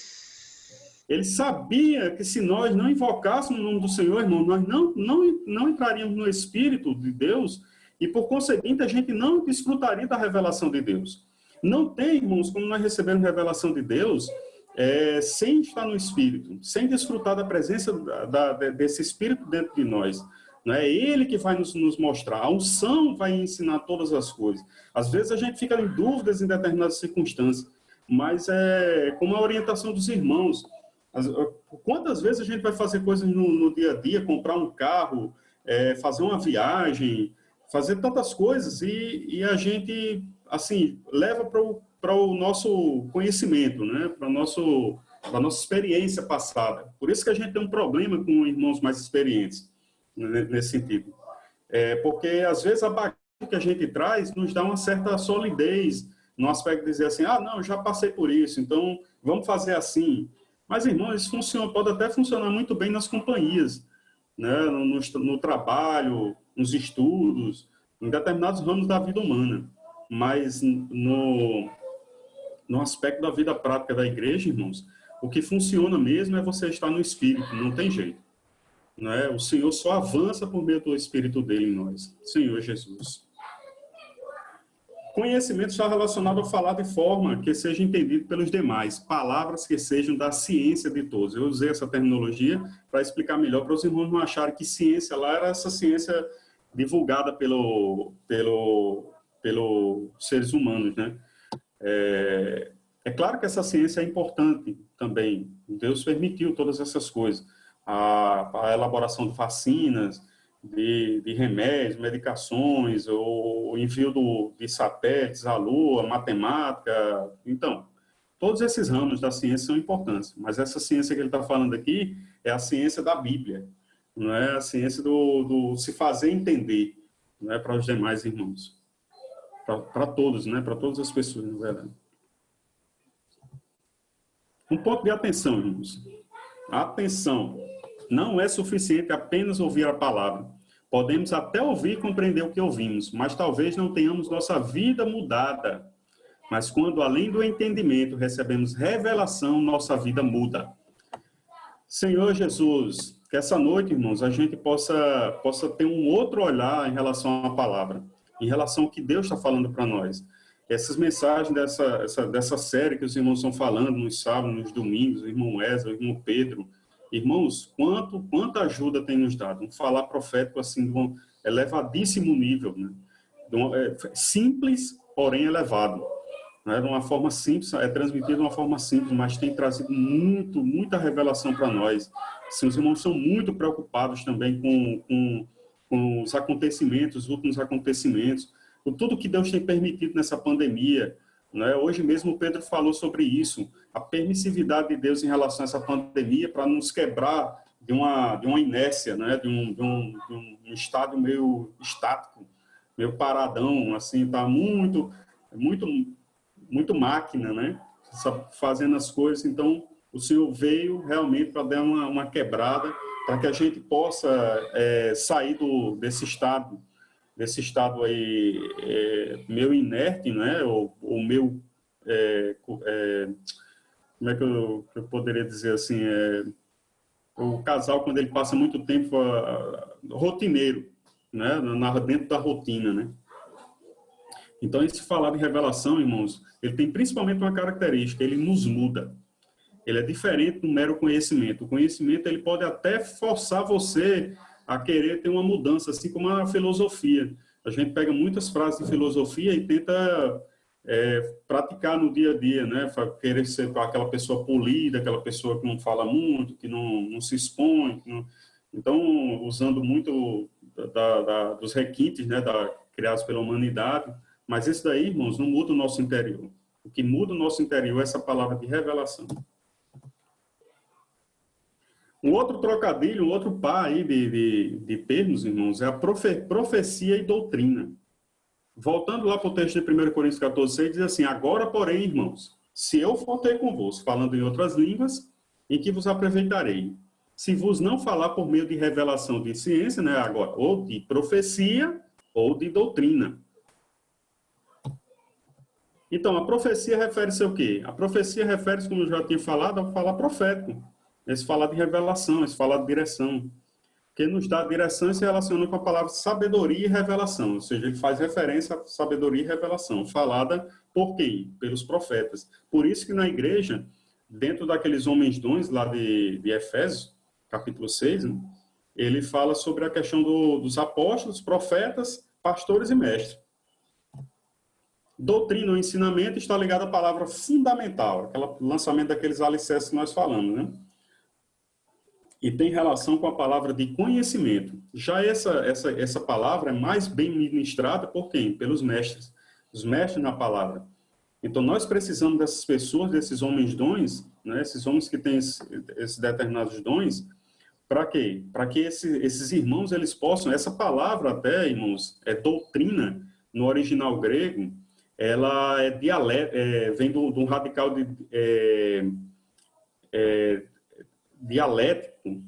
Ele sabia que se nós não invocássemos o nome do Senhor, irmão, nós não entraríamos no Espírito de Deus e, por conseguinte, a gente não desfrutaria da revelação de Deus. Não tem, irmãos, como nós recebemos revelação de Deus sem estar no Espírito, sem desfrutar da presença desse Espírito dentro de nós. Não é Ele que vai nos mostrar. A unção vai ensinar todas as coisas. Às vezes a gente fica em dúvidas em determinadas circunstâncias, mas como a orientação dos irmãos. Quantas vezes a gente vai fazer coisas no dia a dia, comprar um carro, fazer uma viagem, fazer tantas coisas e a gente, assim, leva para o nosso conhecimento, né? Para a nossa experiência passada. Por isso que a gente tem um problema com irmãos mais experientes, né, nesse sentido. Porque, às vezes, a bagagem que a gente traz nos dá uma certa solidez, no aspecto de dizer assim: ah, não, eu já passei por isso, então vamos fazer assim. Mas, irmãos, isso pode até funcionar muito bem nas companhias, né? No trabalho, nos estudos, em determinados ramos da vida humana. Mas no aspecto da vida prática da igreja, irmãos, o que funciona mesmo é você estar no Espírito, não tem jeito. Né? O Senhor só avança por meio do Espírito dele em nós. Senhor Jesus. Conhecimento está relacionado a falar de forma que seja entendido pelos demais, palavras que sejam da ciência de todos. Eu usei essa terminologia para explicar melhor, para os irmãos não acharem que ciência lá era essa ciência divulgada pelos seres humanos, né? É claro que essa ciência é importante também. Deus permitiu todas essas coisas. A elaboração de vacinas, de remédios, medicações, o envio de satélites à Lua, matemática. Então, todos esses ramos da ciência são importantes, mas essa ciência que ele está falando aqui é a ciência da Bíblia, não é a ciência do se fazer entender, não é para os demais irmãos, para todos, né? Para todas as pessoas, na verdade. Um ponto de atenção, irmãos. Atenção. Não é suficiente apenas ouvir a palavra. Podemos até ouvir e compreender o que ouvimos, mas talvez não tenhamos nossa vida mudada. Mas quando, além do entendimento, recebemos revelação, nossa vida muda. Senhor Jesus, que essa noite, irmãos, a gente possa ter um outro olhar em relação à palavra, em relação ao que Deus está falando para nós. Essas mensagens dessa série que os irmãos estão falando nos sábados, nos domingos, o irmão Wesley, o irmão Pedro. Irmãos, quanta ajuda tem nos dado. Um falar profético assim, de um elevadíssimo nível, né? Simples, porém elevado. Né? De uma forma simples, transmitido de uma forma simples, mas tem trazido muita revelação para nós. Assim, os irmãos são muito preocupados também com os acontecimentos, os últimos acontecimentos, com tudo que Deus tem permitido nessa pandemia. Né? Hoje mesmo o Pedro falou sobre isso, a permissividade de Deus em relação a essa pandemia para nos quebrar de uma inércia, né? de um estado meio estático, meio paradão, assim, tá muito máquina, né? Fazendo as coisas. Então, o Senhor veio realmente para dar uma quebrada, para que a gente possa sair desse estado aí meio inerte, né? Ou meio, como é que eu poderia dizer assim, o casal quando ele passa muito tempo rotineiro, né? Dentro da rotina, né? Então, esse falar de revelação, irmãos, ele tem principalmente uma característica, ele nos muda. Ele é diferente do mero conhecimento. O conhecimento, ele pode até forçar você a querer ter uma mudança, assim como a filosofia. A gente pega muitas frases de filosofia e tenta praticar no dia a dia, né? Querer ser aquela pessoa polida, aquela pessoa que não fala muito, que não se expõe. Então, usando muito dos requintes, né, criados pela humanidade. Mas isso daí, irmãos, não muda o nosso interior. O que muda o nosso interior é essa palavra de revelação. Um outro trocadilho, um outro par aí de termos, irmãos, é a profecia e doutrina. Voltando lá para o texto de 1 Coríntios 14:6, diz assim: agora, porém, irmãos, se eu for ter convosco, falando em outras línguas, em que vos aproveitarei? Se vos não falar por meio de revelação de ciência, né, agora, ou de profecia, ou de doutrina. Então, a profecia refere-se ao quê? A profecia refere-se, como eu já tinha falado, ao falar profético. Esse falar de revelação, esse falar de direção. Que nos dá direção e se relaciona com a palavra sabedoria e revelação. Ou seja, ele faz referência a sabedoria e revelação. Falada por quem? Pelos profetas. Por isso que na igreja, dentro daqueles homens dons lá de Efésios, capítulo 6, né, ele fala sobre a questão dos apóstolos, profetas, pastores e mestres. Doutrina ou ensinamento está ligado à palavra fundamental, aquele lançamento daqueles alicerces que nós falamos, né? E tem relação com a palavra de conhecimento. Já essa palavra é mais bem ministrada por quem? Pelos mestres. Os mestres na palavra. Então, nós precisamos dessas pessoas, desses homens dons, né? Esses homens que têm esses determinados dons, para quê? Para que esses irmãos, eles possam... Essa palavra até, irmãos, é doutrina, no original grego, ela vem de um radical dialético.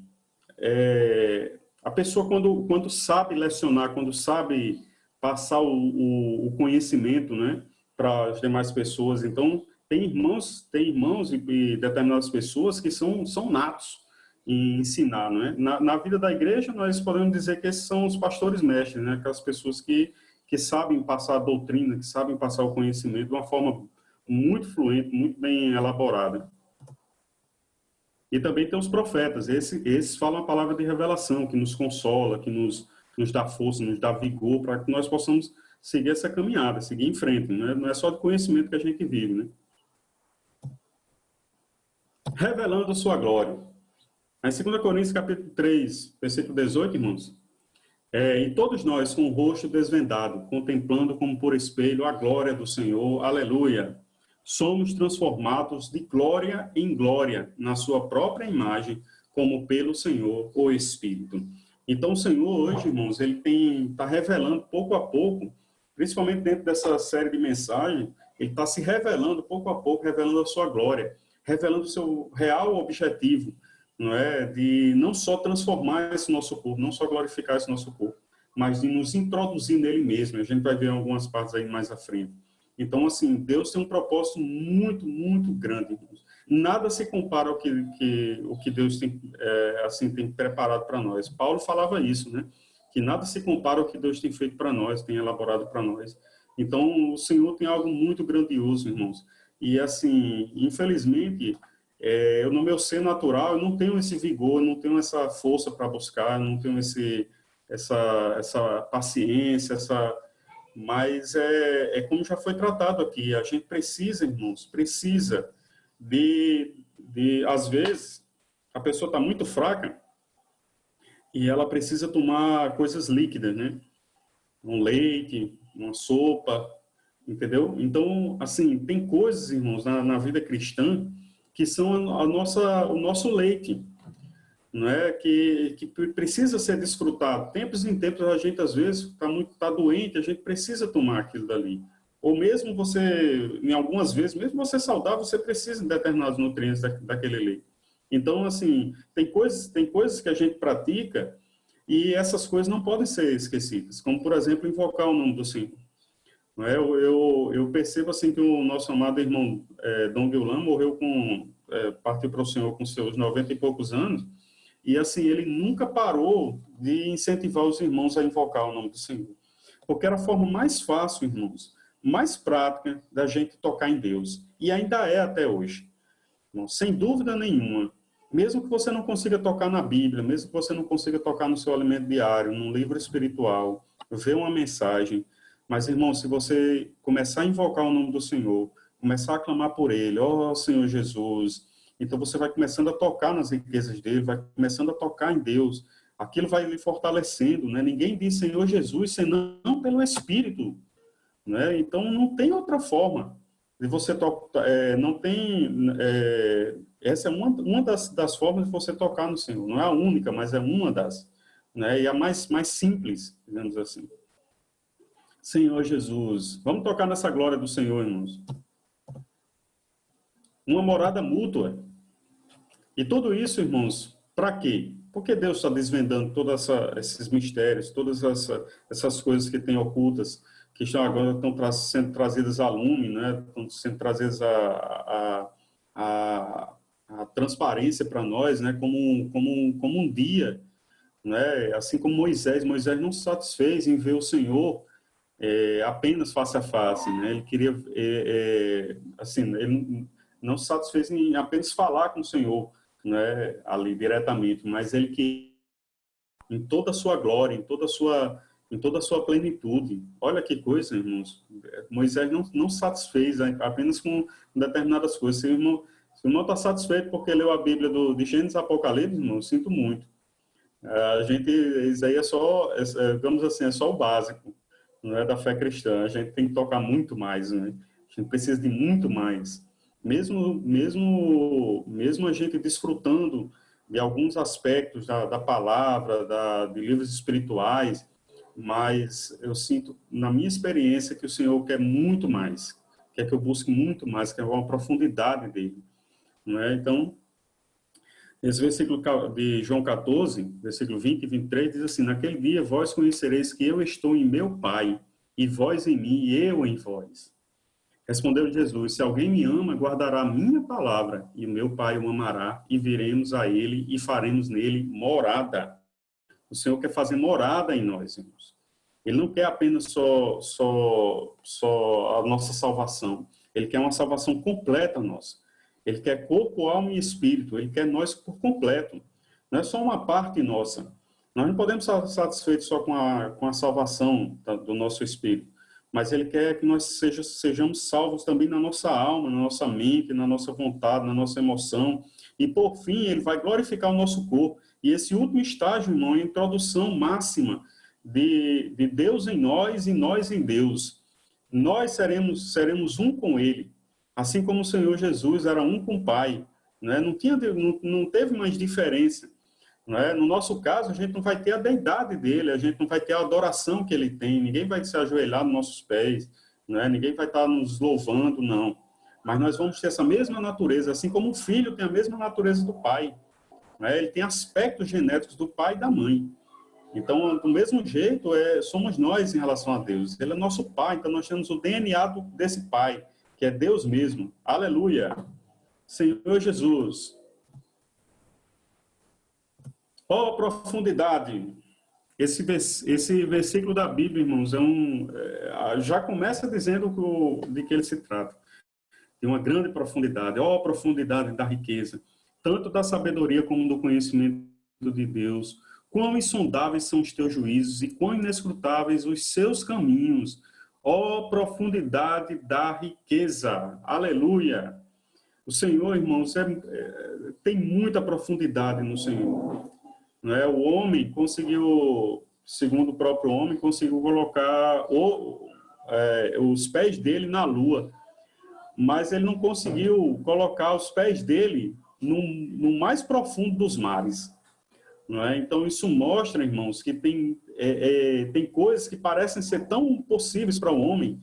A pessoa, quando sabe lecionar, quando sabe passar o conhecimento, né, para as demais pessoas. Então, tem irmãos e determinadas pessoas que são natos em ensinar. Né? Na vida da igreja, nós podemos dizer que esses são os pastores mestres, né, aquelas pessoas que que sabem passar a doutrina, que sabem passar o conhecimento de uma forma muito fluente, muito bem elaborada. E também tem os profetas, esses falam a palavra de revelação, que nos consola, que nos dá força, nos dá vigor, para que nós possamos seguir essa caminhada, seguir em frente. Não é só de conhecimento que a gente vive, né? Revelando a sua glória. Em 2 Coríntios, capítulo 3, versículo 18, irmãos, e todos nós, com o rosto desvendado, contemplando como por espelho a glória do Senhor, aleluia, somos transformados de glória em glória, na sua própria imagem, como pelo Senhor, o Espírito. Então, o Senhor, hoje, irmãos, ele está revelando pouco a pouco, principalmente dentro dessa série de mensagens, ele está se revelando pouco a pouco, revelando a sua glória, revelando o seu real objetivo, não é? De não só transformar esse nosso corpo, não só glorificar esse nosso corpo, mas de nos introduzir nele mesmo. A gente vai ver algumas partes aí mais à frente. Então, assim, Deus tem um propósito muito, muito grande, irmãos. Nada se compara ao que Deus tem, tem preparado para nós. Paulo falava isso, né? Que nada se compara ao que Deus tem feito para nós, tem elaborado para nós. Então, o Senhor tem algo muito grandioso, irmãos. E, assim, infelizmente, eu no meu ser natural, eu não tenho esse vigor, não tenho essa força para buscar, não tenho essa paciência, mas como já foi tratado aqui, a gente precisa, irmãos, precisa às vezes, a pessoa está muito fraca e ela precisa tomar coisas líquidas, né? Um leite, uma sopa, entendeu? Então, assim, tem coisas, irmãos, na vida cristã que são o nosso leite, não é? Que precisa ser desfrutado. Tempos em tempos, a gente, às vezes, está doente, a gente precisa tomar aquilo dali. Ou mesmo você, em algumas vezes, mesmo você saudável, você precisa de determinados nutrientes daquele leite. Então, assim, tem coisas que a gente pratica e essas coisas não podem ser esquecidas, como, por exemplo, invocar o nome do Senhor. Não é? Eu percebo, assim, que o nosso amado irmão Dom Guilherme morreu partiu para o Senhor com seus 90 e poucos anos, e, assim, ele nunca parou de incentivar os irmãos a invocar o nome do Senhor. Porque era a forma mais fácil, irmãos, mais prática da gente tocar em Deus. E ainda é até hoje. Bom, sem dúvida nenhuma. Mesmo que você não consiga tocar na Bíblia, mesmo que você não consiga tocar no seu alimento diário, num livro espiritual, ver uma mensagem. Mas, irmão, se você começar a invocar o nome do Senhor, começar a clamar por Ele, ó Senhor Jesus, então você vai começando a tocar nas riquezas dele, vai começando a tocar em Deus. Aquilo vai lhe fortalecendo, né? Ninguém diz Senhor Jesus senão pelo Espírito, né? Então não tem outra forma de você tocar, essa é uma das formas de você tocar no Senhor. Não é a única, mas é uma das, né? E a mais simples, digamos assim. Senhor Jesus, vamos tocar nessa glória do Senhor, irmãos. Uma morada mútua. E tudo isso, irmãos, para quê? Porque Deus está desvendando todos esses mistérios, todas essas coisas que tem ocultas, que agora estão sendo trazidas a lume, né? Estão sendo trazidas a transparência para nós, né? Como um dia, né? Assim como Moisés não se satisfez em ver o Senhor apenas face a face, né? Ele queria, ele não se satisfez em apenas falar com o Senhor, né, ali diretamente, mas ele que em toda a sua glória, em toda a sua plenitude. Olha que coisa, irmãos. Moisés não se satisfez apenas com determinadas coisas. Se o irmão está satisfeito porque leu a Bíblia de Gênesis a Apocalipse, irmão, eu sinto muito. Isso aí é só, digamos assim, é só o básico, não é, da fé cristã. A gente tem que tocar muito mais, né? A gente precisa de muito mais. Mesmo a gente desfrutando de alguns aspectos da palavra, de livros espirituais, mas eu sinto, na minha experiência, que o Senhor quer muito mais, quer que eu busque muito mais, quer uma profundidade dele. Não é? Então, esse versículo de João 14, versículo 20 e 23, diz assim: naquele dia vós conhecereis que eu estou em meu Pai, e vós em mim, e eu em vós. Respondeu Jesus: se alguém me ama, guardará a minha palavra, e o meu Pai o amará, e viremos a ele e faremos nele morada. O Senhor quer fazer morada em nós, irmãos. Ele não quer apenas só a nossa salvação. Ele quer uma salvação completa nossa. Ele quer corpo, alma e espírito. Ele quer nós por completo. Não é só uma parte nossa. Nós não podemos estar satisfeitos só com a salvação do nosso espírito. Mas Ele quer que nós sejamos salvos também na nossa alma, na nossa mente, na nossa vontade, na nossa emoção. E, por fim, Ele vai glorificar o nosso corpo. E esse último estágio, irmão, é a introdução máxima de Deus em nós e nós em Deus. Nós seremos um com Ele. Assim como o Senhor Jesus era um com o Pai. Né? Não teve mais diferença. Né? No nosso caso, a gente não vai ter a deidade dele, a gente não vai ter a adoração que ele tem, ninguém vai se ajoelhar nos nossos pés, né? Ninguém vai estar nos louvando, não. Mas nós vamos ter essa mesma natureza, assim como o filho tem a mesma natureza do pai. Né? Ele tem aspectos genéticos do pai e da mãe. Então, do mesmo jeito, somos nós em relação a Deus. Ele é nosso pai, então nós temos o DNA desse pai, que é Deus mesmo. Aleluia! Senhor Jesus. Ó profundidade! Esse versículo da Bíblia, irmãos, já começa dizendo de que ele se trata. De uma grande profundidade. Ó profundidade da riqueza, tanto da sabedoria como do conhecimento de Deus. Quão insondáveis são os teus juízos e quão inescrutáveis os seus caminhos. Ó profundidade da riqueza. Aleluia! O Senhor, irmãos, tem muita profundidade no Senhor. Né? O homem conseguiu, segundo o próprio homem, conseguiu colocar os pés dele na lua. Mas ele não conseguiu colocar os pés dele no mais profundo dos mares. Não é? Então, isso mostra, irmãos, que tem coisas que parecem ser tão possíveis para o homem,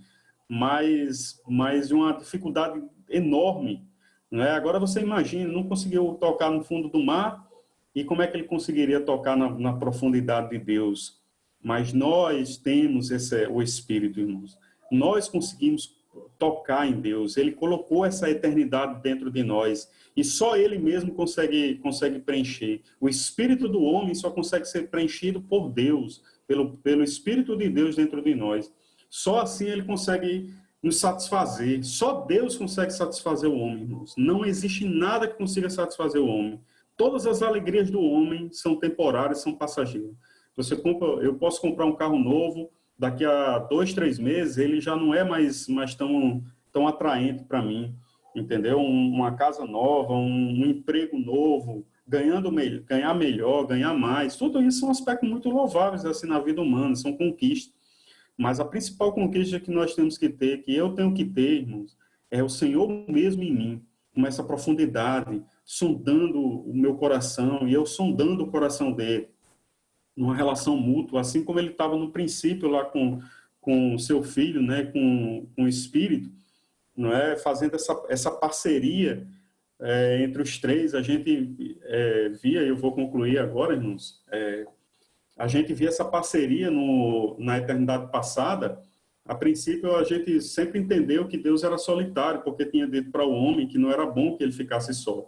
mas de uma dificuldade enorme. Não é? Agora, você imagina, não conseguiu tocar no fundo do mar, e como é que ele conseguiria tocar na profundidade de Deus? Mas nós temos o Espírito, irmãos. Nós conseguimos tocar em Deus. Ele colocou essa eternidade dentro de nós. E só Ele mesmo consegue preencher. O Espírito do homem só consegue ser preenchido por Deus, pelo Espírito de Deus dentro de nós. Só assim Ele consegue nos satisfazer. Só Deus consegue satisfazer o homem, irmãos. Não existe nada que consiga satisfazer o homem. Todas as alegrias do homem são temporárias, são passageiras. Eu posso comprar um carro novo, daqui a 2, 3 meses, ele já não é mais tão atraente para mim, entendeu? Uma casa nova, um emprego novo, ganhar melhor, ganhar mais, tudo isso são aspectos muito louváveis assim, na vida humana, são conquistas. Mas a principal conquista que nós temos que ter, que eu tenho que ter, irmãos, é o Senhor mesmo em mim, com essa profundidade, sondando o meu coração e eu sondando o coração dele, numa relação mútua, assim como ele estava no princípio lá com o seu filho, né, com o Espírito, não é? Fazendo essa parceria entre os três. A gente via, eu vou concluir agora, irmãos, a gente via essa parceria na eternidade passada. A princípio, a gente sempre entendeu que Deus era solitário, porque tinha dito para o homem que não era bom que ele ficasse só.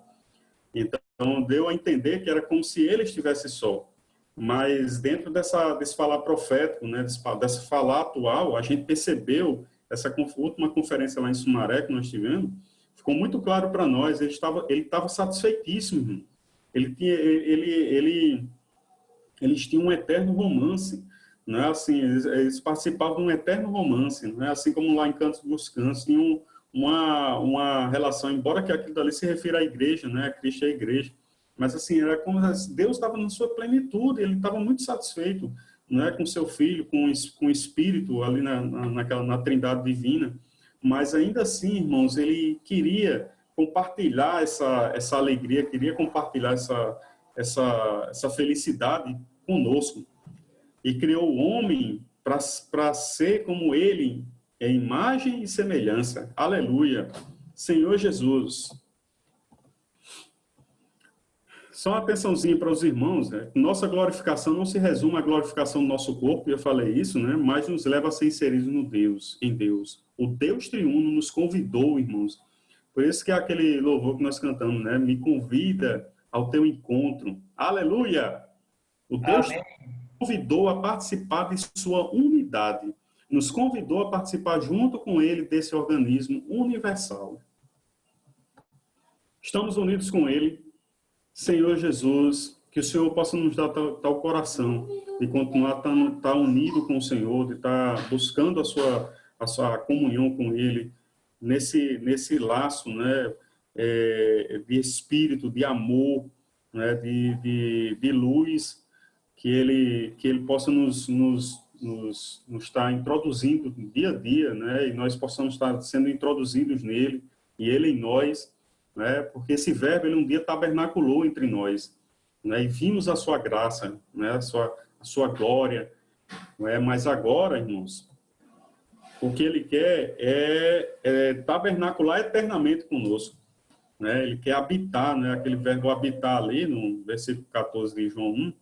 Então, deu a entender que era como se ele estivesse só. Mas dentro desse falar profético, né, desse falar atual, a gente percebeu, essa última conferência lá em Sumaré que nós tivemos, ficou muito claro para nós, ele estava satisfeitíssimo. Eles tinham um eterno romance. Não é assim, eles participavam de um eterno romance, não é assim como lá em Cantos dos Cantos, tinham uma relação, embora que aquilo dali se refira à igreja, né, a Cristo é a igreja, mas assim, era como Deus estava na sua plenitude, ele estava muito satisfeito, né, com seu filho, com o Espírito ali na Trindade Divina, mas ainda assim, irmãos, ele queria compartilhar essa alegria, queria compartilhar essa felicidade conosco, e criou o homem para ser como ele, em imagem e semelhança. Aleluia! Senhor Jesus. Só uma atençãozinha para os irmãos, né? Nossa glorificação não se resume à glorificação do nosso corpo, eu falei isso, né? Mas nos leva a ser inseridos em Deus. O Deus triuno nos convidou, irmãos. Por isso que é aquele louvor que nós cantamos, né? Me convida ao teu encontro. Aleluia! O Deus convidou a participar de sua unidade, nos convidou a participar junto com ele desse organismo universal. Estamos unidos com ele. Senhor Jesus, que o Senhor possa nos dar tal coração de continuar estar unido com o Senhor, de estar buscando a sua comunhão com ele, nesse laço, né, de espírito, de amor, né, de luz, que ele possa nos estar introduzindo dia a dia, né, e nós possamos estar sendo introduzidos nele, e ele em nós, né, porque esse verbo, ele um dia tabernaculou entre nós, né, e vimos a sua graça, né, a sua glória, né, mas agora, irmãos, o que ele quer é tabernacular eternamente conosco, né, ele quer habitar, né, aquele verbo habitar ali no versículo 14 de João 1,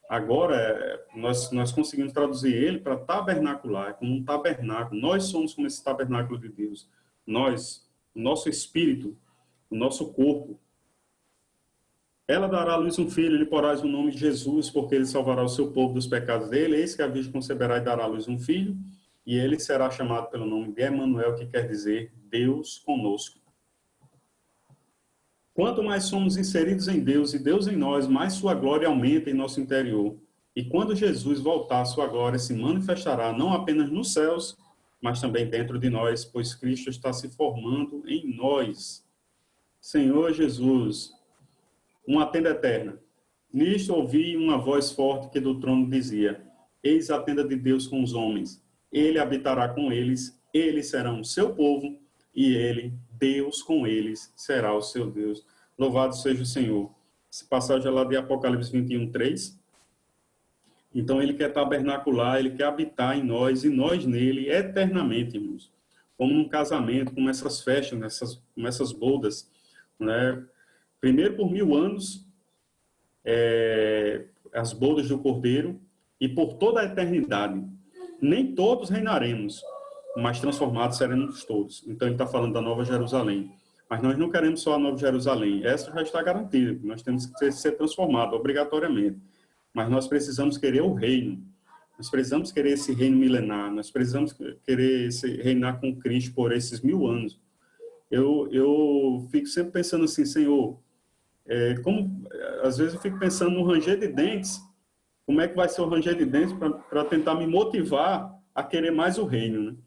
agora nós conseguimos traduzir ele para tabernacular, como um tabernáculo, nós somos como esse tabernáculo de Deus, nós, o nosso espírito, o nosso corpo. Ela dará à luz um filho, lhe porás o nome de Jesus, porque ele salvará o seu povo dos pecados dele. Eis que a virgem conceberá e dará à luz um filho, e ele será chamado pelo nome de Emanuel, que quer dizer Deus conosco. Quanto mais somos inseridos em Deus e Deus em nós, mais sua glória aumenta em nosso interior. E quando Jesus voltar, sua glória se manifestará não apenas nos céus, mas também dentro de nós, pois Cristo está se formando em nós. Senhor Jesus, uma tenda eterna. Nisto ouvi uma voz forte que do trono dizia: eis a tenda de Deus com os homens. Ele habitará com eles, eles serão o seu povo, e ele, Deus com eles, será o seu Deus. Louvado seja o Senhor. Essa passagem é lá de Apocalipse 21, 3. Então ele quer tabernacular, ele quer habitar em nós e nós nele eternamente, irmãos. Como num casamento, como essas festas, como essas bodas, né? Primeiro por 1000 anos, as bodas do Cordeiro, e por toda a eternidade. Nem todos reinaremos, mas transformados seremos todos. Então ele está falando da Nova Jerusalém. Mas nós não queremos só a Nova Jerusalém. Essa já está garantida. Nós temos que ser transformados obrigatoriamente. Mas nós precisamos querer o reino. Nós precisamos querer esse reino milenar. Nós precisamos querer reinar com Cristo por esses 1000 anos. Eu fico sempre pensando assim, Senhor, às vezes eu fico pensando no ranger de dentes, como é que vai ser o ranger de dentes para tentar me motivar a querer mais o reino, né?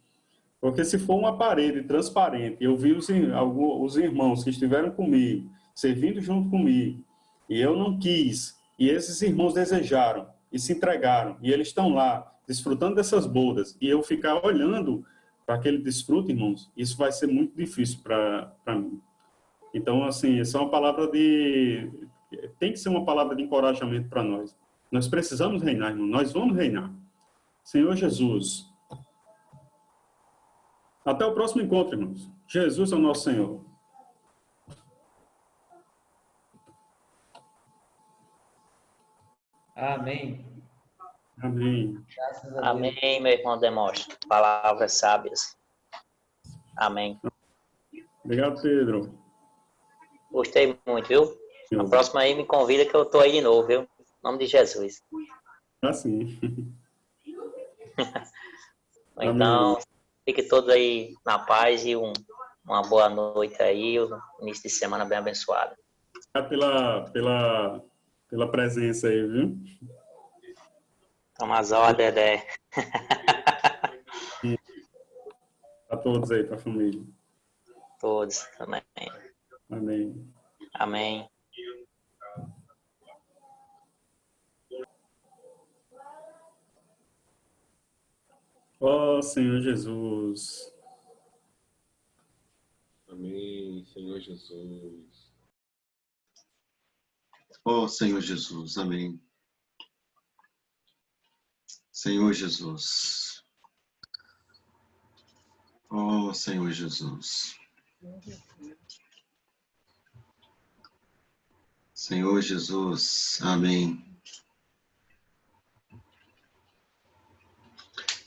Porque se for uma parede transparente, eu vi os irmãos que estiveram comigo, servindo junto comigo, e eu não quis, e esses irmãos desejaram, e se entregaram, e eles estão lá, desfrutando dessas bodas, e eu ficar olhando para aquele desfrute, irmãos, isso vai ser muito difícil para mim. Então, assim, essa é uma palavra tem que ser uma palavra de encorajamento para nós. Nós precisamos reinar, irmão. Nós vamos reinar. Senhor Jesus. Até o próximo encontro, irmãos. Jesus é o nosso Senhor. Amém. Amém. Graças a Deus. Amém, meu irmão Demóstenes. Palavras sábias. Amém. Obrigado, Pedro. Gostei muito, viu? Na próxima aí me convida que eu tô aí de novo, viu? Em nome de Jesus. Assim. Então, fique todos aí na paz e uma boa noite aí, um início de semana bem abençoado. Pela presença aí, viu? Toma as ordens, Dedé. A todos aí, para a família. Todos também. Amém. Amém. Ó Senhor Jesus. Amém, Senhor Jesus. Ó Senhor Jesus, amém. Senhor Jesus. Ó Senhor Jesus. Senhor Jesus, amém.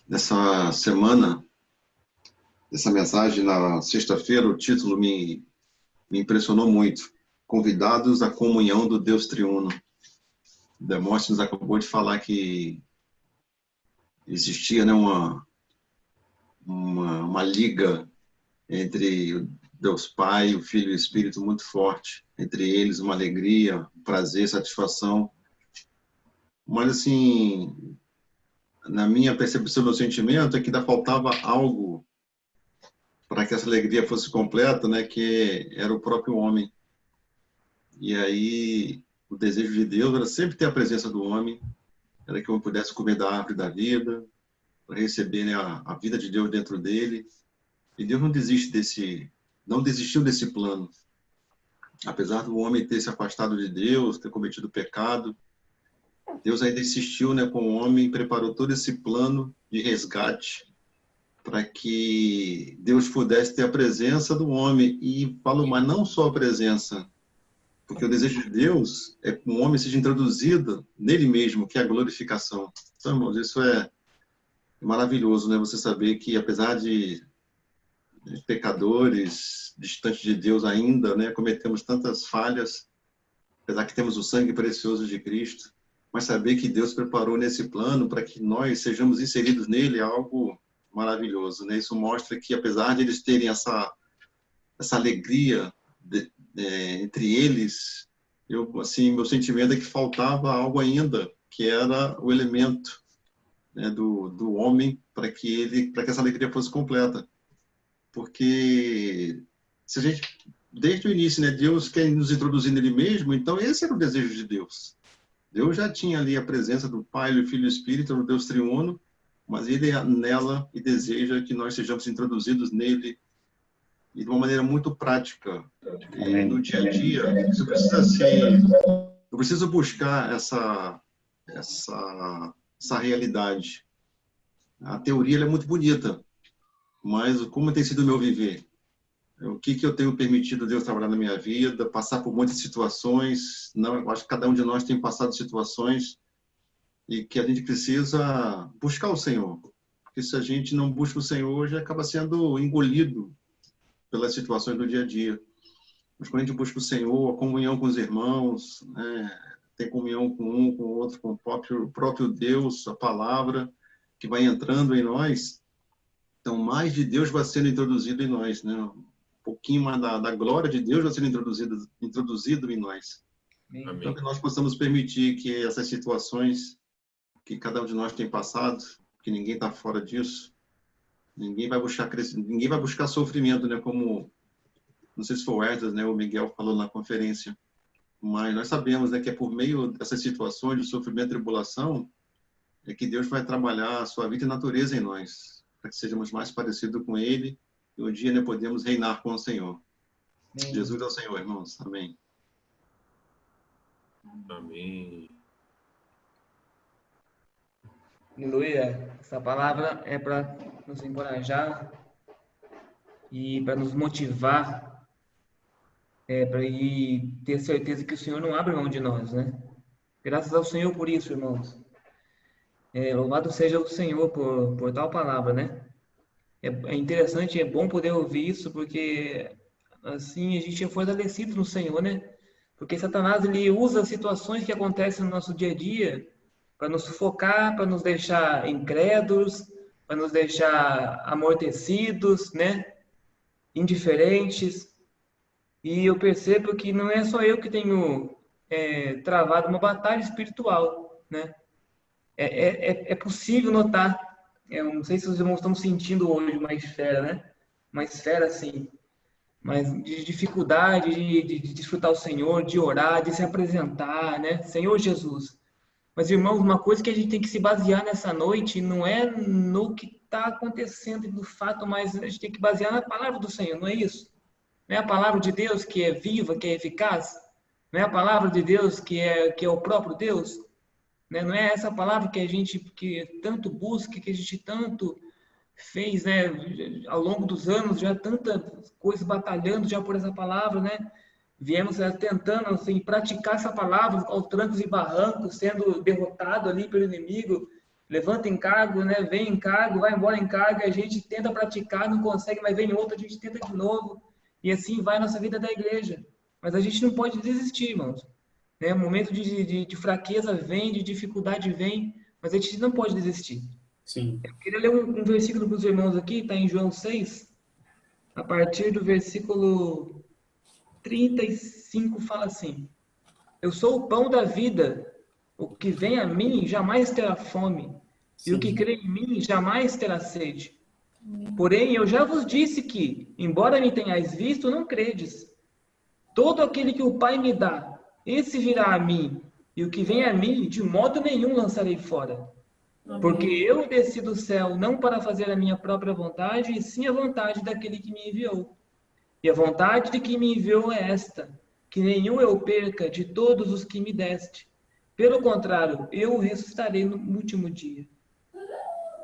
Nessa semana, essa mensagem na sexta-feira, o título me impressionou muito. Convidados à comunhão do Deus triuno. Demóstenes acabou de falar que existia, né, uma liga entre o Deus Pai, o Filho e o Espírito muito forte. Entre eles, uma alegria, prazer, satisfação. Mas, assim, na minha percepção, meu sentimento é que ainda faltava algo para que essa alegria fosse completa, né, que era o próprio homem. E aí, o desejo de Deus era sempre ter a presença do homem, era que o homem pudesse comer da árvore da vida, para receber, né, a vida de Deus dentro dele. E Deus não desistiu desse plano. Apesar do homem ter se afastado de Deus, ter cometido pecado, Deus ainda insistiu, né, com o homem, preparou todo esse plano de resgate para que Deus pudesse ter a presença do homem. E falo, mas não só a presença, porque o desejo de Deus é que o homem seja introduzido nele mesmo, que é a glorificação. Então, irmãos, isso é maravilhoso, né? Você saber que, apesar de pecadores, distantes de Deus ainda, né, cometemos tantas falhas, apesar que temos o sangue precioso de Cristo, mas saber que Deus preparou nesse plano para que nós sejamos inseridos nele é algo maravilhoso, né? Isso mostra que, apesar de eles terem essa alegria entre eles, meu sentimento é que faltava algo ainda, que era o elemento, né, do homem para que essa alegria fosse completa. Porque se a gente, desde o início, né, Deus quer nos introduzir nele mesmo, então esse era o desejo de Deus. Deus já tinha ali a presença do Pai, do Filho e do Espírito, do Deus triuno, mas ele é nela e deseja que nós sejamos introduzidos nele e de uma maneira muito prática. E no dia a dia, isso precisa ser... Eu preciso buscar essa realidade. A teoria ela é muito bonita, mas como tem sido o meu viver? O que eu tenho permitido Deus trabalhar na minha vida, passar por muitas situações. Não, eu acho que cada um de nós tem passado situações e que a gente precisa buscar o Senhor. Porque se a gente não busca o Senhor, já acaba sendo engolido pelas situações do dia a dia. Mas quando a gente busca o Senhor, a comunhão com os irmãos, né, tem comunhão com um, com o outro, com o próprio Deus, a palavra que vai entrando em nós, então mais de Deus vai sendo introduzido em nós, né? Um pouquinho mais da glória de Deus vai sendo introduzido em nós. Amém. Então que nós possamos permitir que essas situações que cada um de nós tem passado, que ninguém está fora disso, ninguém vai buscar sofrimento, né? Como, não sei se foi o Edras, né? O Miguel falou na conferência, mas nós sabemos, né, que é por meio dessas situações de sofrimento e tribulação é que Deus vai trabalhar a sua vida e natureza em nós, para que sejamos mais parecidos com Ele e um dia, né, podemos reinar com o Senhor. Amém. Jesus é o Senhor, irmãos. Amém. Amém. Aleluia. Essa palavra é para nos encorajar e para nos motivar, para ter certeza que o Senhor não abre mão de nós, né? Graças ao Senhor por isso, irmãos. Louvado seja o Senhor por tal palavra, né? É interessante, é bom poder ouvir isso, porque assim a gente é fortalecido no Senhor, né? Porque Satanás, ele usa situações que acontecem no nosso dia a dia para nos sufocar, para nos deixar incrédulos, para nos deixar amortecidos, né? Indiferentes. E eu percebo que não é só eu que tenho travado uma batalha espiritual, né? É possível notar, eu não sei se os irmãos estão sentindo hoje uma esfera, né? Uma esfera, assim, mas de dificuldade de desfrutar o Senhor, de orar, de se apresentar, né? Senhor Jesus. Mas, irmãos, uma coisa que a gente tem que se basear nessa noite não é no que está acontecendo do fato, mas a gente tem que basear na palavra do Senhor, não é isso? Não é a palavra de Deus que é viva, que é eficaz? Não é a palavra de Deus que é o próprio Deus? Não é essa palavra que a gente tanto busca, que a gente tanto fez, né, ao longo dos anos, já tanta coisa batalhando já por essa palavra, né? Viemos tentando assim, praticar essa palavra aos trancos e barrancos, sendo derrotado ali pelo inimigo. Levanta encargo, né? Vem encargo, vai embora encargo, a gente tenta praticar, não consegue, mas vem outro, a gente tenta de novo. E assim vai a nossa vida da igreja. Mas a gente não pode desistir, irmãos. Momento de fraqueza vem, de dificuldade vem, mas a gente não pode desistir. Sim. Eu queria ler um versículo para os irmãos aqui, está em João 6, a partir do versículo 35, fala assim: Eu sou o pão da vida, o que vem a mim jamais terá fome, e o que crê em mim jamais terá sede. Porém, eu já vos disse que, embora me tenhais visto, não credes. Todo aquele que o Pai me dá, esse virá a mim, e o que vem a mim, de modo nenhum lançarei fora. Porque eu desci do céu não para fazer a minha própria vontade, e sim a vontade daquele que me enviou. E a vontade de que me enviou é esta, que nenhum eu perca de todos os que me deste. Pelo contrário, eu o ressuscitarei no último dia.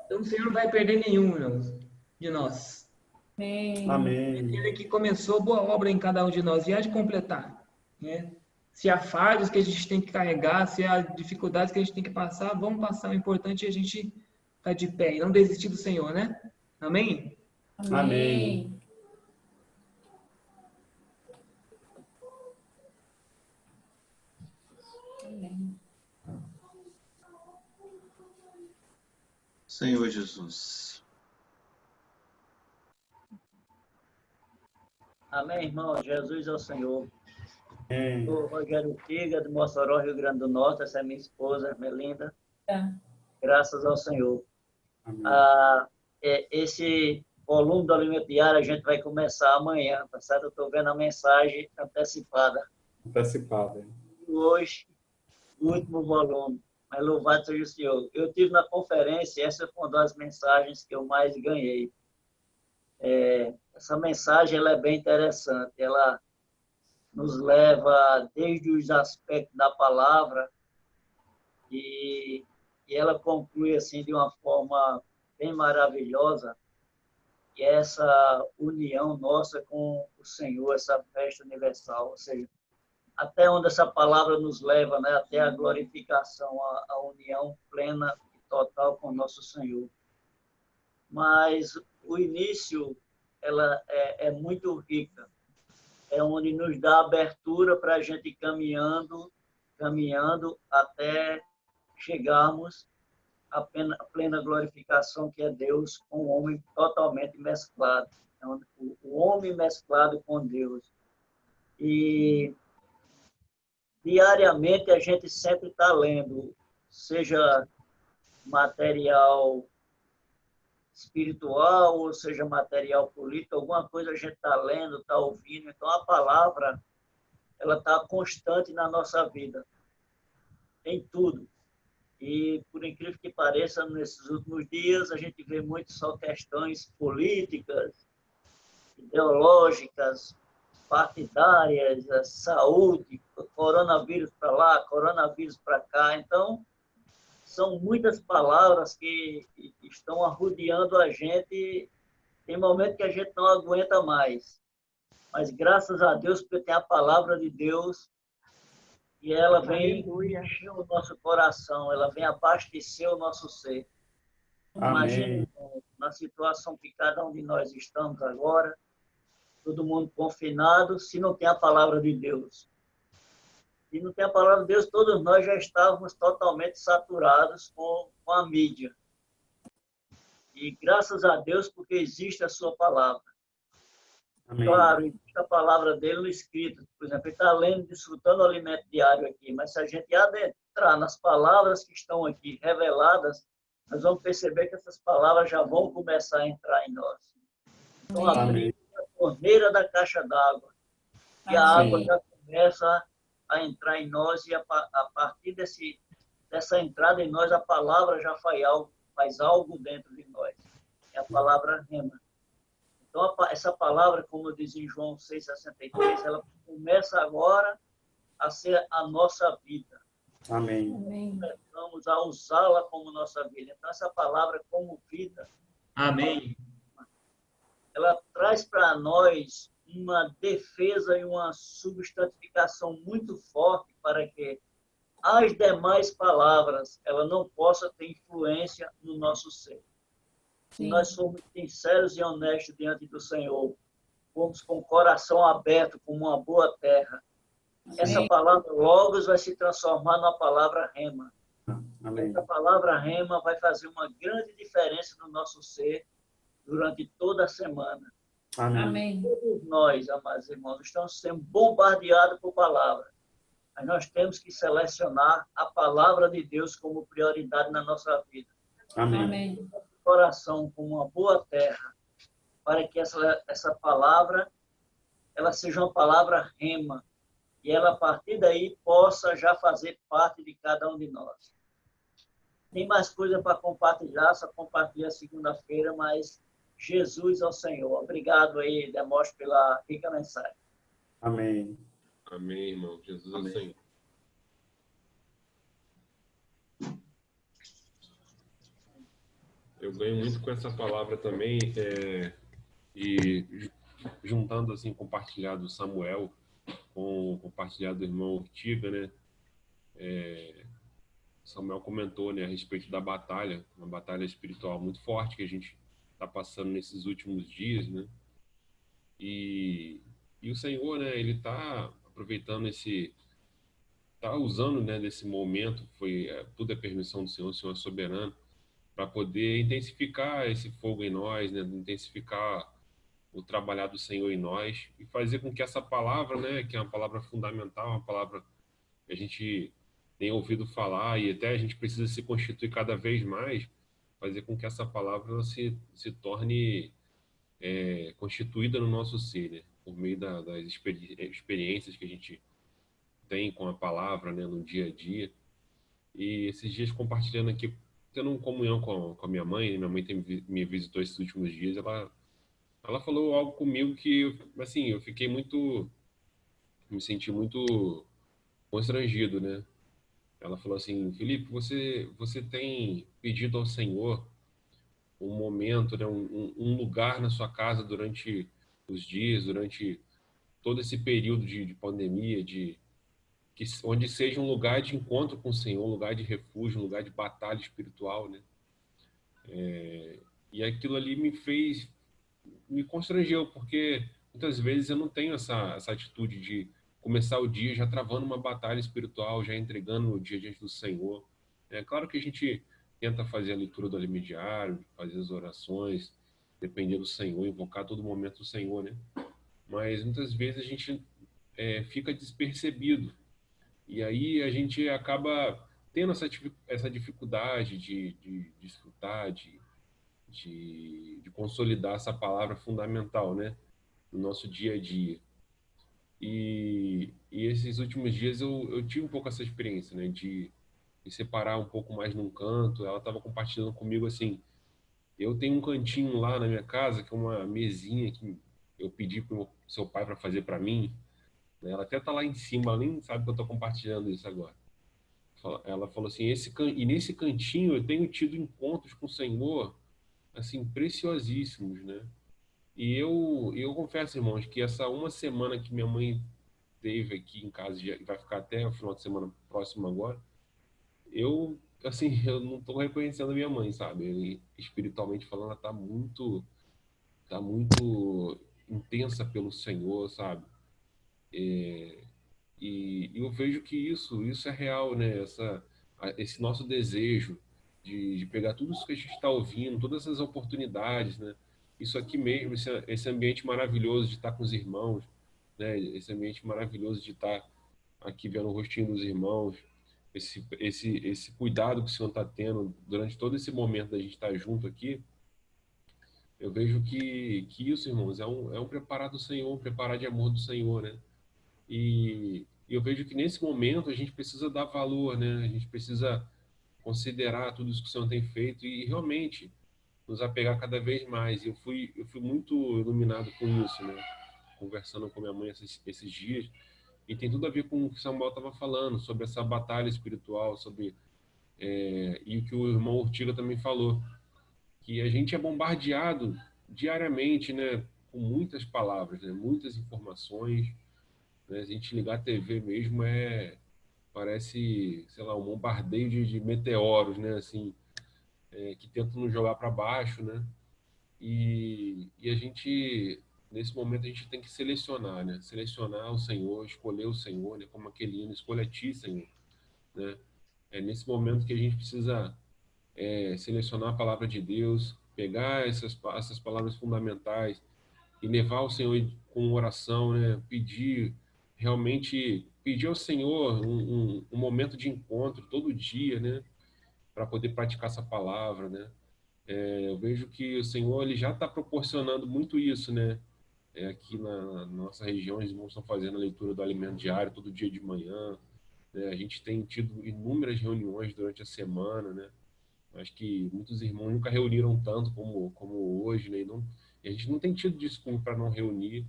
Então o Senhor não vai perder nenhum, irmãos, de nós. Amém. Aquele que começou boa obra em cada um de nós e há de completar, né? Se há fardos que a gente tem que carregar, se há dificuldades que a gente tem que passar, vamos passar. O importante é a gente estar de pé e não desistir do Senhor, né? Amém? Amém. Senhor Jesus. Amém, irmão. Jesus é o Senhor. Amém. Sou Rogério Figa, de Mossoró, Rio Grande do Norte. Essa é minha esposa, Melinda. Graças ao Senhor. Esse volume do Alimento Diário a gente vai começar amanhã, tá certo? Eu estou vendo a mensagem antecipada. Antecipada. E hoje, o último volume. Mas louvado seja o Senhor. Eu tive na conferência, essa foi uma das mensagens que eu mais ganhei. Essa mensagem ela é bem interessante. Ela nos leva desde os aspectos da palavra e ela conclui assim de uma forma bem maravilhosa, que é essa união nossa com o Senhor, essa festa universal, ou seja, até onde essa palavra nos leva, né? Até a glorificação, a união plena e total com o nosso Senhor. Mas o início ela é muito rica, é onde nos dá abertura para a gente ir caminhando até chegarmos à plena glorificação, que é Deus com o homem totalmente mesclado, o homem mesclado com Deus. E diariamente a gente sempre está lendo, seja material espiritual, ou seja material político, alguma coisa a gente está lendo, está ouvindo. Então a palavra ela está constante na nossa vida, em tudo. E por incrível que pareça, nesses últimos dias a gente vê muito só questões políticas, ideológicas, partidárias, saúde, coronavírus para lá, coronavírus para cá. Então, são muitas palavras que estão arrodeando a gente. Tem momento que a gente não aguenta mais. Mas graças a Deus, porque tem a palavra de Deus e ela vem encher o nosso coração, ela vem abastecer o nosso ser. Imagina, na situação que cada um de nós estamos agora, todo mundo confinado, se não tem a palavra de Deus. Se não tem a palavra de Deus, todos nós já estávamos totalmente saturados com a mídia. E graças a Deus, porque existe a sua palavra. Amém. Claro, existe a palavra dele no escrito. Por exemplo, ele está lendo, desfrutando o alimento diário aqui. Mas se a gente adentrar nas palavras que estão aqui reveladas, nós vamos perceber que essas palavras já vão começar a entrar em nós. Então, abrir a torneira da caixa d'água. E a água já começa a entrar em nós. E a partir dessa entrada em nós, a palavra já faz algo dentro de nós. É a palavra rema. Então, essa palavra, como diz em João 6,63, ela começa agora a ser a nossa vida. Amém. Começamos a usá-la como nossa vida. Então, essa palavra como vida, amém, ela traz para nós uma defesa e uma substantificação muito forte para que as demais palavras ela não possam ter influência no nosso ser. Se nós formos sinceros e honestos diante do Senhor, formos com o coração aberto como uma boa terra, essa palavra logos vai se transformar numa palavra rema. Amém. Essa palavra rema vai fazer uma grande diferença no nosso ser durante toda a semana. Amém. Todos nós, amados irmãos, estamos sendo bombardeados por palavra. Mas nós temos que selecionar a palavra de Deus como prioridade na nossa vida. Amém. Coração como uma boa terra, para que essa palavra ela seja uma palavra rema e ela a partir daí possa já fazer parte de cada um de nós. Tem mais coisa para compartilhar, só compartilhar segunda-feira, mas Jesus ao Senhor. Obrigado aí, Demóstenes, pela rica mensagem. Amém. Amém, irmão. Jesus ao Senhor. Eu ganho muito com essa palavra também, e juntando assim, compartilhado do Samuel com o compartilhado do irmão Ortiga, né? Samuel comentou, né, a respeito da batalha, uma batalha espiritual muito forte que a gente está passando nesses últimos dias, né? E o Senhor, né, ele está aproveitando está usando, né, desse momento, tudo é permissão do Senhor, o Senhor é soberano, para poder intensificar esse fogo em nós, né, intensificar o trabalhar do Senhor em nós e fazer com que essa palavra, né, que é uma palavra fundamental, uma palavra que a gente tem ouvido falar e até a gente precisa se constituir cada vez mais, fazer com que essa palavra se torne constituída no nosso ser, né, por meio das experiências que a gente tem com a palavra, né, no dia a dia. E esses dias compartilhando aqui, tendo uma comunhão com a minha mãe, né, minha mãe me visitou esses últimos dias, ela falou algo comigo que, assim, eu me senti muito constrangido, né? Ela falou assim: Felipe, você tem pedido ao Senhor um momento, né, um lugar na sua casa durante os dias, durante todo esse período de pandemia, onde seja um lugar de encontro com o Senhor, um lugar de refúgio, um lugar de batalha espiritual, né? E aquilo ali me constrangeu, porque muitas vezes eu não tenho essa atitude de começar o dia já travando uma batalha espiritual, já entregando o dia diante do Senhor. É claro que a gente tenta fazer a leitura do alime diário, fazer as orações, depender do Senhor, invocar a todo momento o Senhor, né? Mas muitas vezes a gente fica despercebido. E aí a gente acaba tendo essa dificuldade de desfrutar, de consolidar essa palavra fundamental, né, no nosso dia a dia. E esses últimos dias eu tive um pouco essa experiência, né, de separar um pouco mais num canto. Ela estava compartilhando comigo assim: eu tenho um cantinho lá na minha casa, que é uma mesinha que eu pedi para o seu pai para fazer para mim, né? Ela até está lá em cima, ela nem sabe que eu estou compartilhando isso agora. Ela falou assim: e nesse cantinho eu tenho tido encontros com o Senhor, assim, preciosíssimos, né? E eu confesso, irmãos, que essa uma semana que minha mãe teve aqui em casa, e vai ficar até o final de semana próximo agora, eu não estou reconhecendo a minha mãe, sabe? E, espiritualmente falando, ela tá muito intensa pelo Senhor, sabe? E eu vejo que isso é real, né? Esse nosso desejo de pegar tudo isso que a gente está ouvindo, todas essas oportunidades, né? Isso aqui mesmo, esse ambiente maravilhoso de estar com os irmãos, né? Esse ambiente maravilhoso de estar aqui vendo o rostinho dos irmãos, esse cuidado que o Senhor está tendo durante todo esse momento da gente estar junto aqui. Eu vejo que isso, irmãos, é um preparar do Senhor, um preparar de amor do Senhor, né? E eu vejo que nesse momento a gente precisa dar valor, né? A gente precisa considerar tudo isso que o Senhor tem feito e realmente nos apegar cada vez mais. Eu fui muito iluminado com isso, né? Conversando com minha mãe esses dias, e tem tudo a ver com o que Samuel estava falando, sobre essa batalha espiritual, e o que o irmão Ortiga também falou, que a gente é bombardeado diariamente, né? Com muitas palavras, né? Muitas informações, né? A gente ligar a TV mesmo parece, sei lá, um bombardeio de meteoros, né? Assim, que tentam nos jogar para baixo, né? E a gente, nesse momento, a gente tem que selecionar, né? Selecionar o Senhor, escolher o Senhor, né? Como aquele hino, escolha a ti, Senhor, né? É nesse momento que a gente precisa selecionar a palavra de Deus, pegar essas palavras fundamentais e levar ao Senhor com oração, né? Realmente pedir ao Senhor um momento de encontro todo dia, né? Para poder praticar essa palavra, né? Eu vejo que o Senhor ele já está proporcionando muito isso, né? Aqui na nossa região, os irmãos estão fazendo a leitura do alimento diário todo dia de manhã, né? A gente tem tido inúmeras reuniões durante a semana, né? Acho que muitos irmãos nunca reuniram tanto como hoje, né? E a gente não tem tido desculpa para não reunir.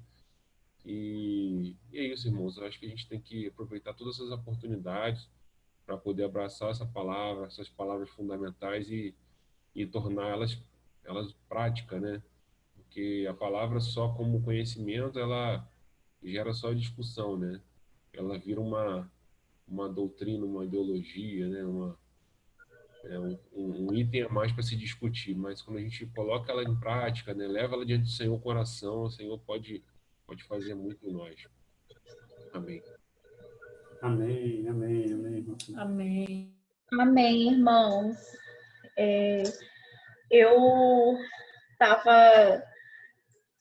E é isso, irmãos. Eu acho que a gente tem que aproveitar todas essas oportunidades para poder abraçar essa palavra, essas palavras fundamentais e tornar elas práticas, né? Porque a palavra só como conhecimento, ela gera só discussão, né? Ela vira uma doutrina, uma ideologia, né? Um item a mais para se discutir, mas quando a gente coloca ela em prática, né? Leva ela diante do Senhor com oração, o Senhor pode fazer muito em nós. Amém. Amém, amém, amém. Amém. Amém, irmãos. Eu estava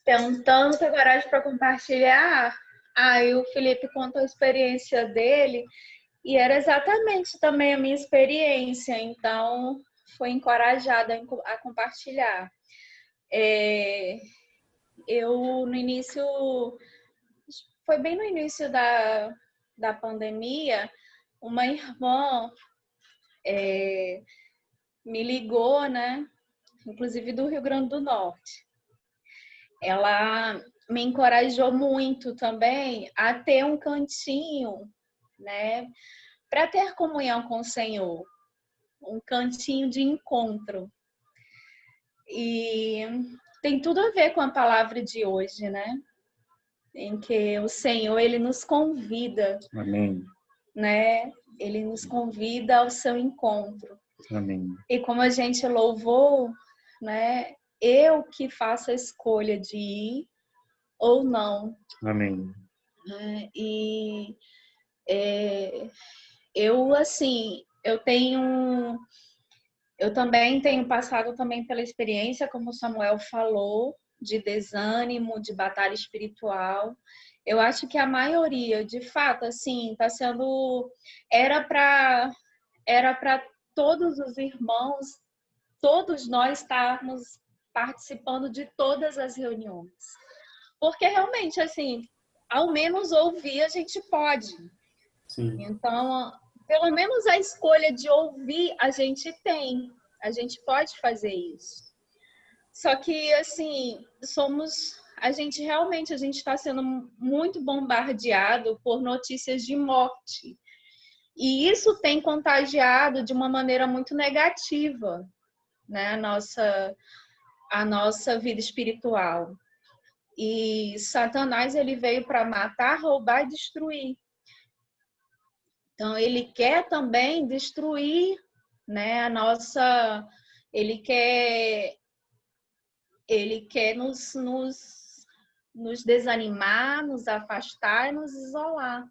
tentando ter coragem para compartilhar. Aí o Felipe contou a experiência dele e era exatamente também a minha experiência. Então, foi encorajada a compartilhar. Eu, no início, foi bem no início da pandemia, uma irmã me ligou, né? Inclusive do Rio Grande do Norte. Ela me encorajou muito também a ter um cantinho, né? Para ter comunhão com o Senhor. Um cantinho de encontro. E tem tudo a ver com a palavra de hoje, né? Em que o Senhor, Ele nos convida. Amém. Né? Ele nos convida ao seu encontro. Amém. E como a gente louvou, né? Eu que faço a escolha de ir ou não. Amém. E eu, assim, eu também tenho passado também pela experiência, como o Samuel falou, de desânimo, de batalha espiritual. Eu acho que a maioria, de fato, assim, está sendo... Era para todos os irmãos, todos nós estarmos participando de todas as reuniões. Porque realmente, assim, ao menos ouvir a gente pode. Sim. Então, pelo menos a escolha de ouvir a gente tem. A gente pode fazer isso. Só que, assim, a gente está sendo muito bombardeado por notícias de morte. E isso tem contagiado de uma maneira muito negativa, né, a nossa vida espiritual. E Satanás, ele veio para matar, roubar e destruir. Então, ele quer também destruir, né, ele quer nos desanimar, nos afastar e nos isolar.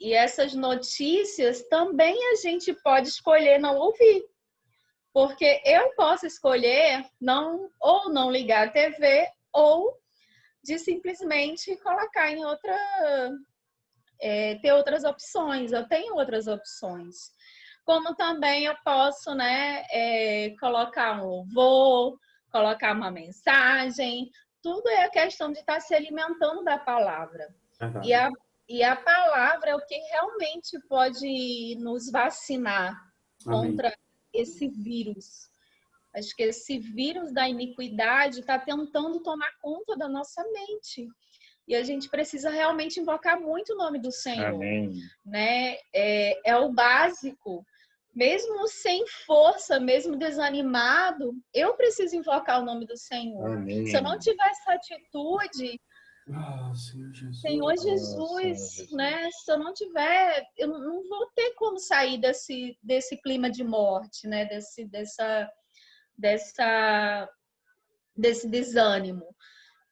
E essas notícias também a gente pode escolher não ouvir. Porque eu posso escolher ou não ligar a TV ou de simplesmente colocar em ter outras opções. Eu tenho outras opções. Como também eu posso, né, colocar um louvor, colocar uma mensagem. Tudo é a questão de estar se alimentando da palavra. E a palavra é o que realmente pode nos vacinar contra esse vírus. Acho que esse vírus da iniquidade está tentando tomar conta da nossa mente. E a gente precisa realmente invocar muito o nome do Senhor. Amém. Né? É o básico. Mesmo sem força, mesmo desanimado, eu preciso invocar o nome do Senhor. Amém. Se eu não tiver essa atitude, Senhor Jesus, né? Se eu não tiver, eu não vou ter como sair desse clima de morte, né? Desse desânimo.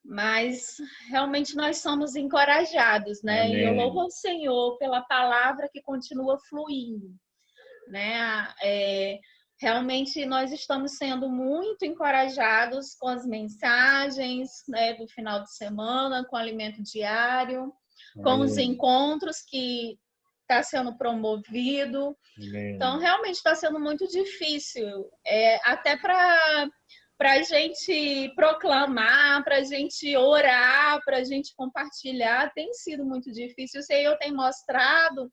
mas realmente nós somos encorajados, né? Amém. E eu louvo ao Senhor pela palavra que continua fluindo, né? Realmente nós estamos sendo muito encorajados com as mensagens, né, do final de semana, com o alimento diário, com os encontros que está sendo promovido. Então, realmente está sendo muito difícil, até para a gente proclamar, para a gente orar, para a gente compartilhar, tem sido muito difícil. O Senhor tem mostrado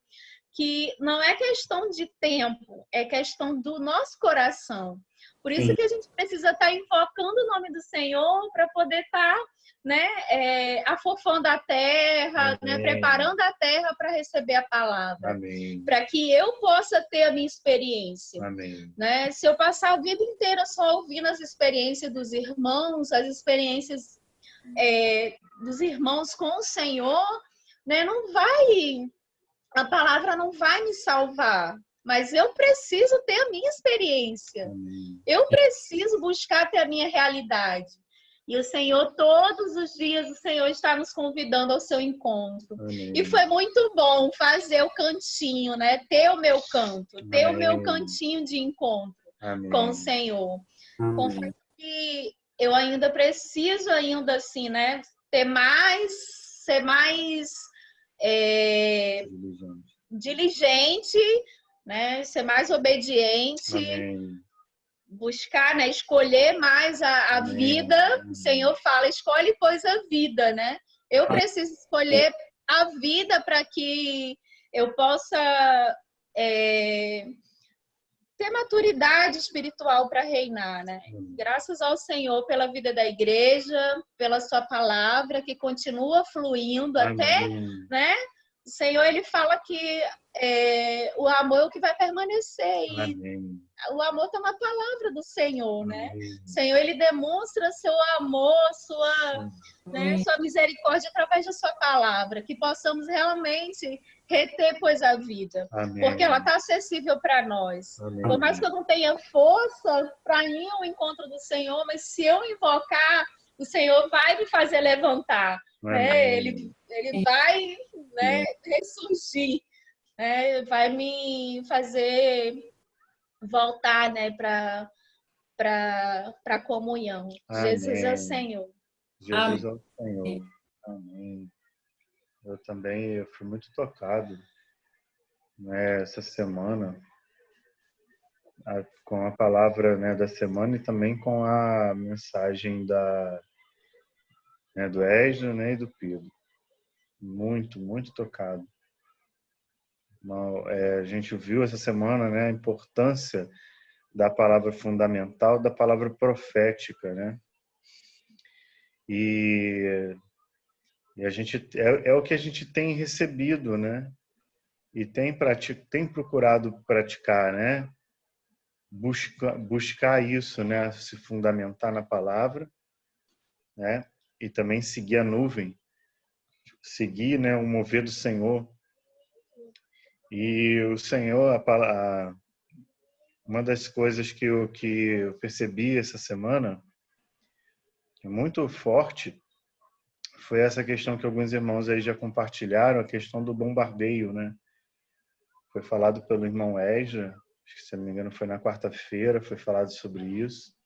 que não é questão de tempo, é questão do nosso coração. Por isso que a gente precisa estar invocando o nome do Senhor para poder estar, né, afofando a terra, né, preparando a terra para receber a palavra. Para que eu possa ter a minha experiência. Né? Se eu passar a vida inteira só ouvindo as experiências dos irmãos, as experiências dos irmãos com o Senhor, né, a palavra não vai me salvar, mas eu preciso ter a minha experiência. Eu preciso buscar ter a minha realidade. E o Senhor, todos os dias, o Senhor está nos convidando ao seu encontro. E foi muito bom fazer o cantinho, né? Ter o meu canto, ter o meu cantinho de encontro com o Senhor. Confesso que eu ainda preciso, assim, né? Ser mais diligente, né? Ser mais obediente, buscar, né? Escolher mais a vida. O Senhor fala, escolhe, pois, a vida, né? Eu preciso escolher a vida para que eu possa ter maturidade espiritual para reinar, né? Graças ao Senhor pela vida da igreja, pela sua palavra que continua fluindo até, né? O Senhor, ele fala que o amor é o que vai permanecer. E o amor está na palavra do Senhor, né? O Senhor, ele demonstra seu amor, sua misericórdia através da sua palavra. Que possamos realmente reter, pois, a vida. Porque ela está acessível para nós. Por mais que eu não tenha força para ir ao encontro do Senhor, mas se eu invocar, o Senhor vai me fazer levantar. Né? Ele vai, né, ressurgir, né? Vai me fazer voltar, né, para a comunhão. Jesus é o Senhor. Jesus é o Senhor. Amém. Eu também fui muito tocado, né, essa semana com a palavra, né, da semana e também com a mensagem do Esdras, né, e do Pedro. Muito, muito tocado. A gente viu essa semana, né, a importância da palavra fundamental, da palavra profética, né? E a gente é o que a gente tem recebido, né? E tem procurado praticar, né? Buscar isso, né? Se fundamentar na palavra, né? E também seguir a nuvem, seguir, né, o mover do Senhor. E o Senhor, uma das coisas que eu percebi essa semana, muito forte, foi essa questão que alguns irmãos aí já compartilharam, a questão do bombardeio, né? Foi falado pelo irmão Esdras, se não me engano foi na quarta-feira, foi falado sobre isso.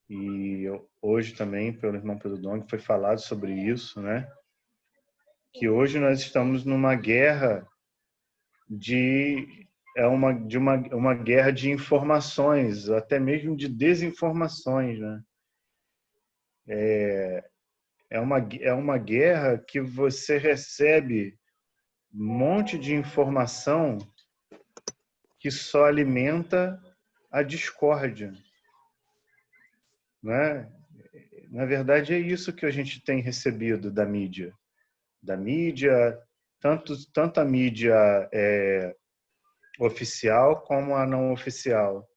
E hoje também, pelo irmão Pedro Dong, foi falado sobre isso, né? Que hoje nós estamos numa guerra uma guerra de informações, até mesmo de desinformações, né? É uma guerra que você recebe um monte de informação que só alimenta a discórdia, né? Na verdade, é isso que a gente tem recebido da mídia. Tanto a mídia oficial como a não oficial.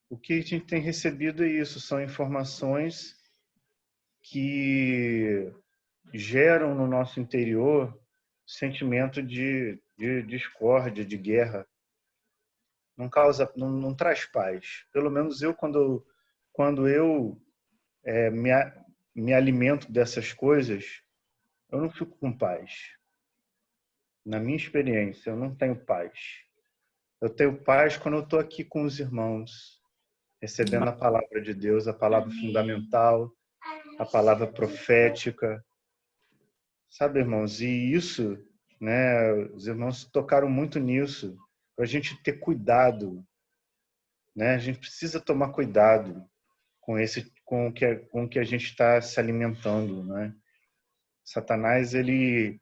O que a gente tem recebido é isso, são informações que geram no nosso interior sentimento de discórdia, de guerra. Não traz paz. Pelo menos eu, quando eu me alimento dessas coisas, eu não fico com paz. Na minha experiência, eu não tenho paz. Eu tenho paz quando eu estou aqui com os irmãos, recebendo a palavra de Deus, a palavra fundamental, a palavra profética. Sabe, irmãos? E isso, né? Os irmãos tocaram muito nisso, para a gente ter cuidado, né? A gente precisa tomar cuidado com o que a gente está se alimentando, né? Satanás, ele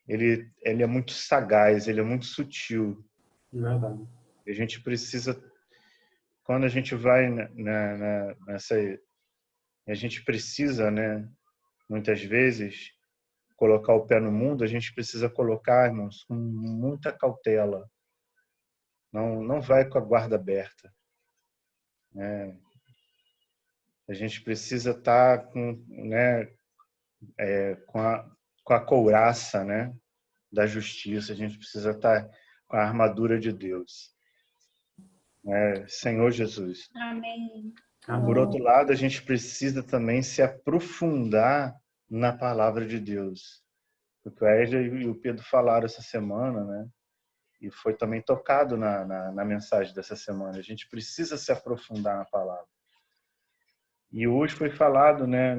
é muito sagaz, ele é muito sutil. Verdade. A gente precisa, quando a gente vai nessa, a gente precisa, né, muitas vezes, colocar o pé no mundo, a gente precisa colocar, irmãos, com muita cautela. Não vai com a guarda aberta, né? A gente precisa estar com, né, com a couraça, né, da justiça. A gente precisa estar com a armadura de Deus. Senhor Jesus. Amém. Por outro lado, a gente precisa também se aprofundar na palavra de Deus. O que o Edja e o Pedro falaram essa semana, né? E foi também tocado na mensagem dessa semana. A gente precisa se aprofundar na palavra. E hoje foi falado, né,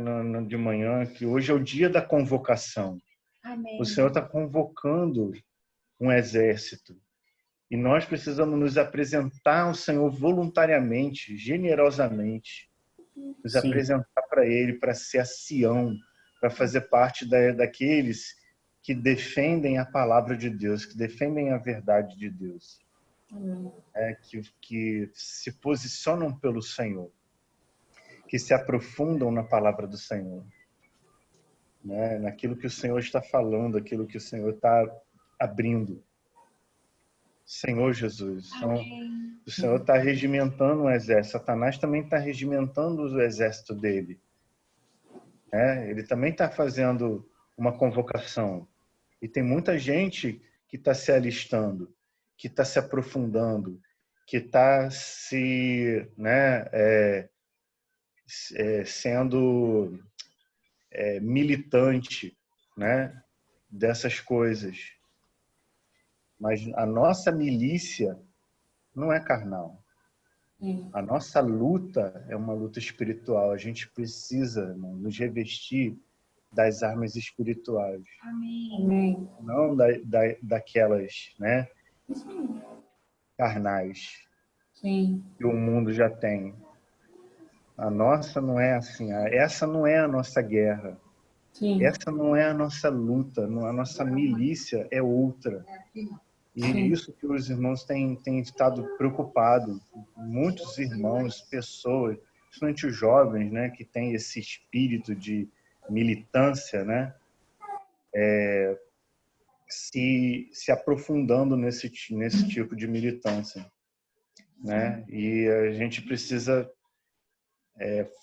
de manhã, que hoje é o dia da convocação. Amém. O Senhor está convocando um exército. E nós precisamos nos apresentar ao Senhor voluntariamente, generosamente. Nos apresentar para Ele, para ser a Sião, para fazer parte daqueles que defendem a palavra de Deus, que defendem a verdade de Deus. Que se posicionam pelo Senhor, que se aprofundam na palavra do Senhor, né? Naquilo que o Senhor está falando, aquilo que o Senhor está abrindo. Senhor Jesus, o Senhor está regimentando o exército. Satanás também está regimentando o exército dele. Ele também está fazendo uma convocação. E tem muita gente que está se alistando, que está se aprofundando, que está sendo militante, né, dessas coisas. Mas a nossa milícia não é carnal. A nossa luta é uma luta espiritual. A gente precisa, irmão, nos revestir das armas espirituais. Amém. Não daquelas, né, carnais que o mundo já tem. A nossa não é assim. Essa não é a nossa guerra. Essa não é a nossa luta. A nossa milícia é outra. E isso que os irmãos têm estado preocupados. Muitos irmãos, pessoas, principalmente os jovens, né, que têm esse espírito de militância, né, se aprofundando nesse tipo de militância, né? E a gente precisa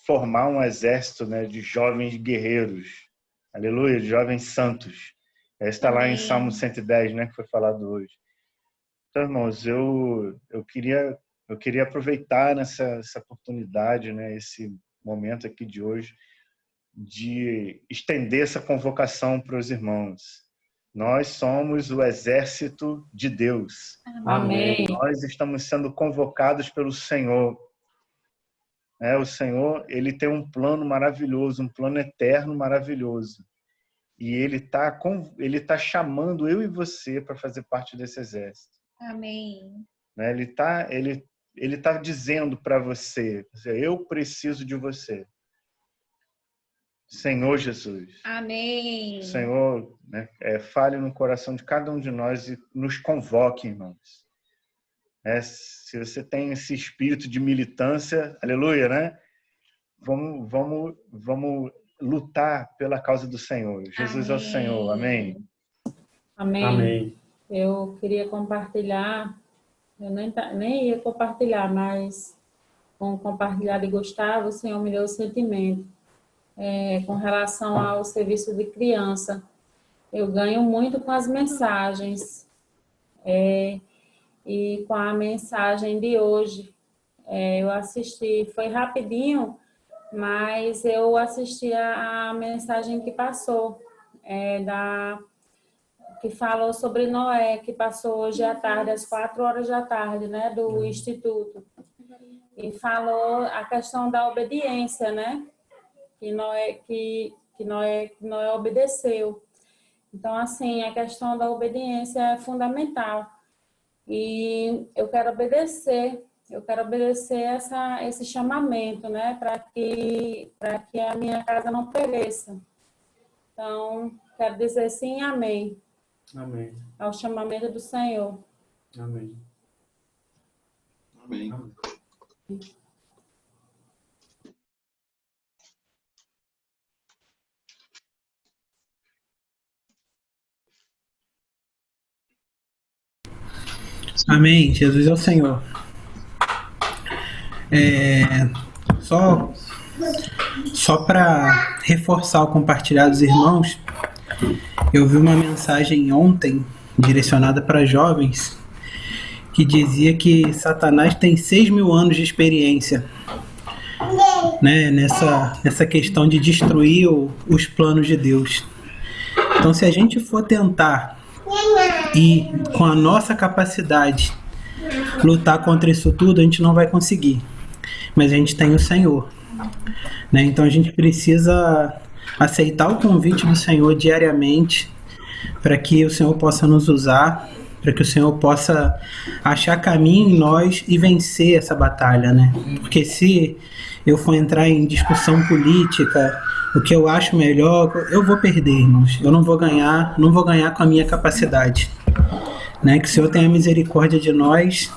formar um exército, né, de jovens guerreiros, aleluia, de jovens santos. Está lá em Salmo 110, né, que foi falado hoje. Então, irmãos, eu queria aproveitar essa oportunidade, né, esse momento aqui de hoje, de estender essa convocação para os irmãos. Nós somos o exército de Deus. Amém. Nós estamos sendo convocados pelo Senhor. O Senhor, ele tem um plano maravilhoso, um plano eterno maravilhoso. E ele tá chamando eu e você para fazer parte desse exército. Amém. Ele tá dizendo para você, eu preciso de você. Senhor Jesus. Amém. Senhor, né, fale no coração de cada um de nós e nos convoque, irmãos. Se você tem esse espírito de militância, aleluia, né? Vamos lutar pela causa do Senhor. Jesus é o Senhor. Amém. Amém. Amém. Eu queria compartilhar, eu nem ia compartilhar, mas com o compartilhar de Gustavo, o Senhor me deu o sentimento. Com relação ao serviço de criança. Eu ganho muito com as mensagens. E com a mensagem de hoje. Eu assisti, foi rapidinho, mas eu assisti a mensagem que passou, que falou sobre Noé, que passou hoje à tarde, às 4 horas da tarde, né, do Instituto. E falou a questão da obediência, né, que Noé obedeceu. Então, assim, a questão da obediência é fundamental. E eu quero obedecer esse chamamento, né, para que a minha casa não pereça. Então, quero dizer sim, amém. Amém. Ao chamamento do Senhor. Amém. Amém. Amém. Jesus é o Senhor. Só para reforçar o compartilhar dos irmãos, eu vi uma mensagem ontem direcionada para jovens que dizia que Satanás tem 6.000 anos de experiência, né, nessa questão de destruir os planos de Deus. Então, se a gente for tentar e com a nossa capacidade lutar contra isso tudo, a gente não vai conseguir. Mas a gente tem o Senhor, né? Então a gente precisa aceitar o convite do Senhor diariamente para que o Senhor possa nos usar, para que o Senhor possa achar caminho em nós e vencer essa batalha, né? Porque se eu for entrar em discussão política, o que eu acho melhor, eu vou perder, irmãos. Eu não vou ganhar com a minha capacidade, né? Que o Senhor tenha misericórdia de nós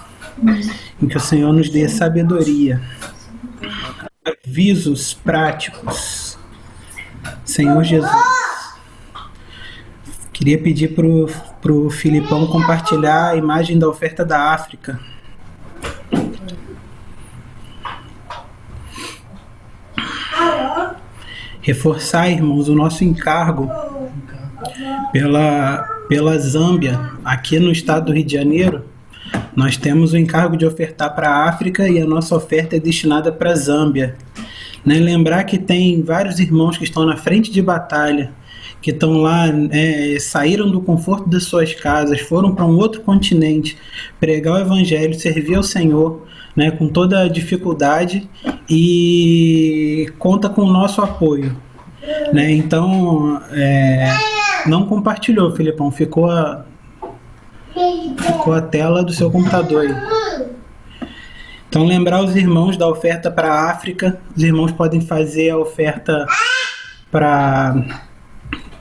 e que o Senhor nos dê sabedoria. Avisos práticos. Senhor Jesus, queria pedir pro Filipão compartilhar a imagem da oferta da África. Reforçar, irmãos, o nosso encargo pela Zâmbia. Aqui no estado do Rio de Janeiro, nós temos o encargo de ofertar para a África e a nossa oferta é destinada para a Zâmbia. Né? Lembrar que tem vários irmãos que estão na frente de batalha, que estão lá, saíram do conforto das suas casas, foram para um outro continente, pregar o Evangelho, servir ao Senhor, né, com toda a dificuldade, e conta com o nosso apoio. Né? Então, não compartilhou, Filipão, ficou a tela do seu computador aí. Então, lembrar os irmãos da oferta para a África. Os irmãos podem fazer a oferta para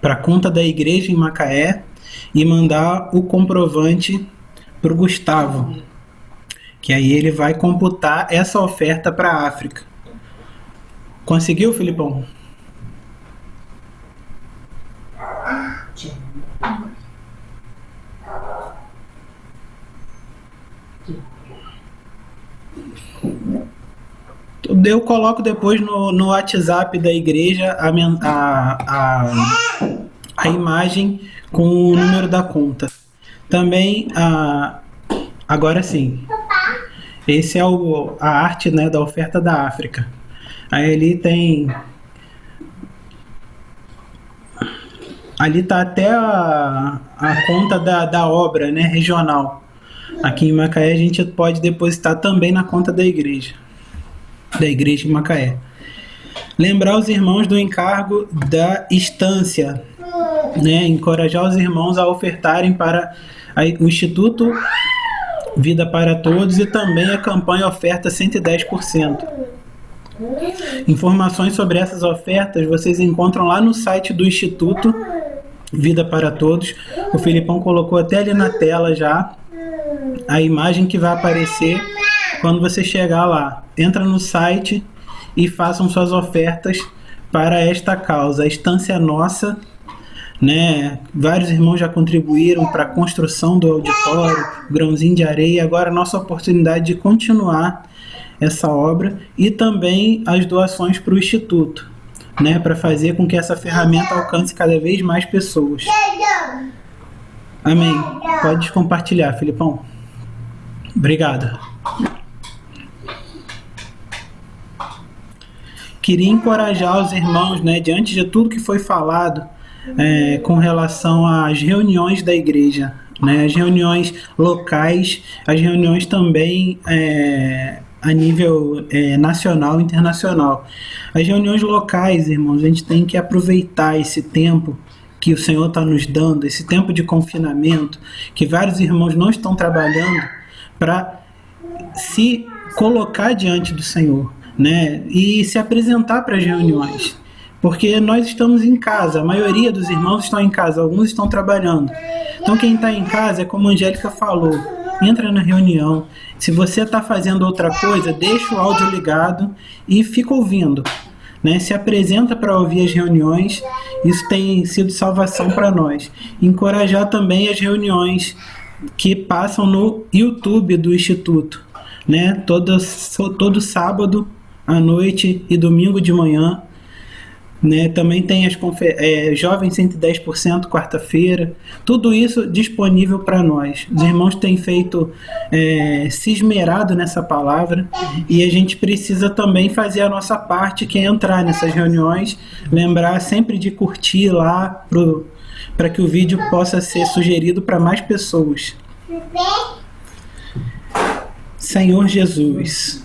a conta da igreja em Macaé e mandar o comprovante para o Gustavo, que aí ele vai computar essa oferta para a África. Conseguiu, Filipão? Eu coloco depois no WhatsApp da igreja a imagem com o número da conta. Também, agora sim, esse é a arte, né, da oferta da África. Aí ali está até a conta da obra, né, regional. Aqui em Macaé a gente pode depositar também na conta da igreja em Macaé. Lembrar os irmãos do encargo da estância, né? Encorajar os irmãos a ofertarem para o Instituto Vida para Todos e também a campanha Oferta 110%. Informações sobre essas ofertas vocês encontram lá no site do Instituto Vida para Todos. O Filipão colocou até ali na tela já a imagem que vai aparecer quando você chegar lá. Entra no site e façam suas ofertas para esta causa. A estância é nossa, né? Vários irmãos já contribuíram para a construção do auditório, grãozinho de areia. Agora a nossa oportunidade de continuar essa obra e também as doações para o Instituto, né? Para fazer com que essa ferramenta alcance cada vez mais pessoas. Amém. Pode compartilhar, Filipão. Obrigado. queria encorajar os irmãos, né, diante de tudo que foi falado, com relação às reuniões da igreja, né, as reuniões locais, as reuniões também a nível nacional e internacional. As reuniões locais, irmãos, a gente tem que aproveitar esse tempo que o Senhor está nos dando, esse tempo de confinamento, que vários irmãos não estão trabalhando, para se colocar diante do Senhor, né, e se apresentar para as reuniões. Porque nós estamos em casa, a maioria dos irmãos estão em casa, alguns estão trabalhando. Então quem está em casa, é como a Angélica falou, entra na reunião. Se você está fazendo outra coisa, deixa o áudio ligado e fica ouvindo, né? Se apresenta para ouvir as reuniões, isso tem sido salvação para nós. Encorajar também as reuniões que passam no YouTube do Instituto, né? Todo sábado à noite e domingo de manhã, né? Também tem as Jovens 110%, quarta-feira, tudo isso disponível para nós. Os irmãos têm feito, se esmerado nessa palavra, e a gente precisa também fazer a nossa parte, que é entrar nessas reuniões, lembrar sempre de curtir lá, para que o vídeo possa ser sugerido para mais pessoas. Senhor Jesus,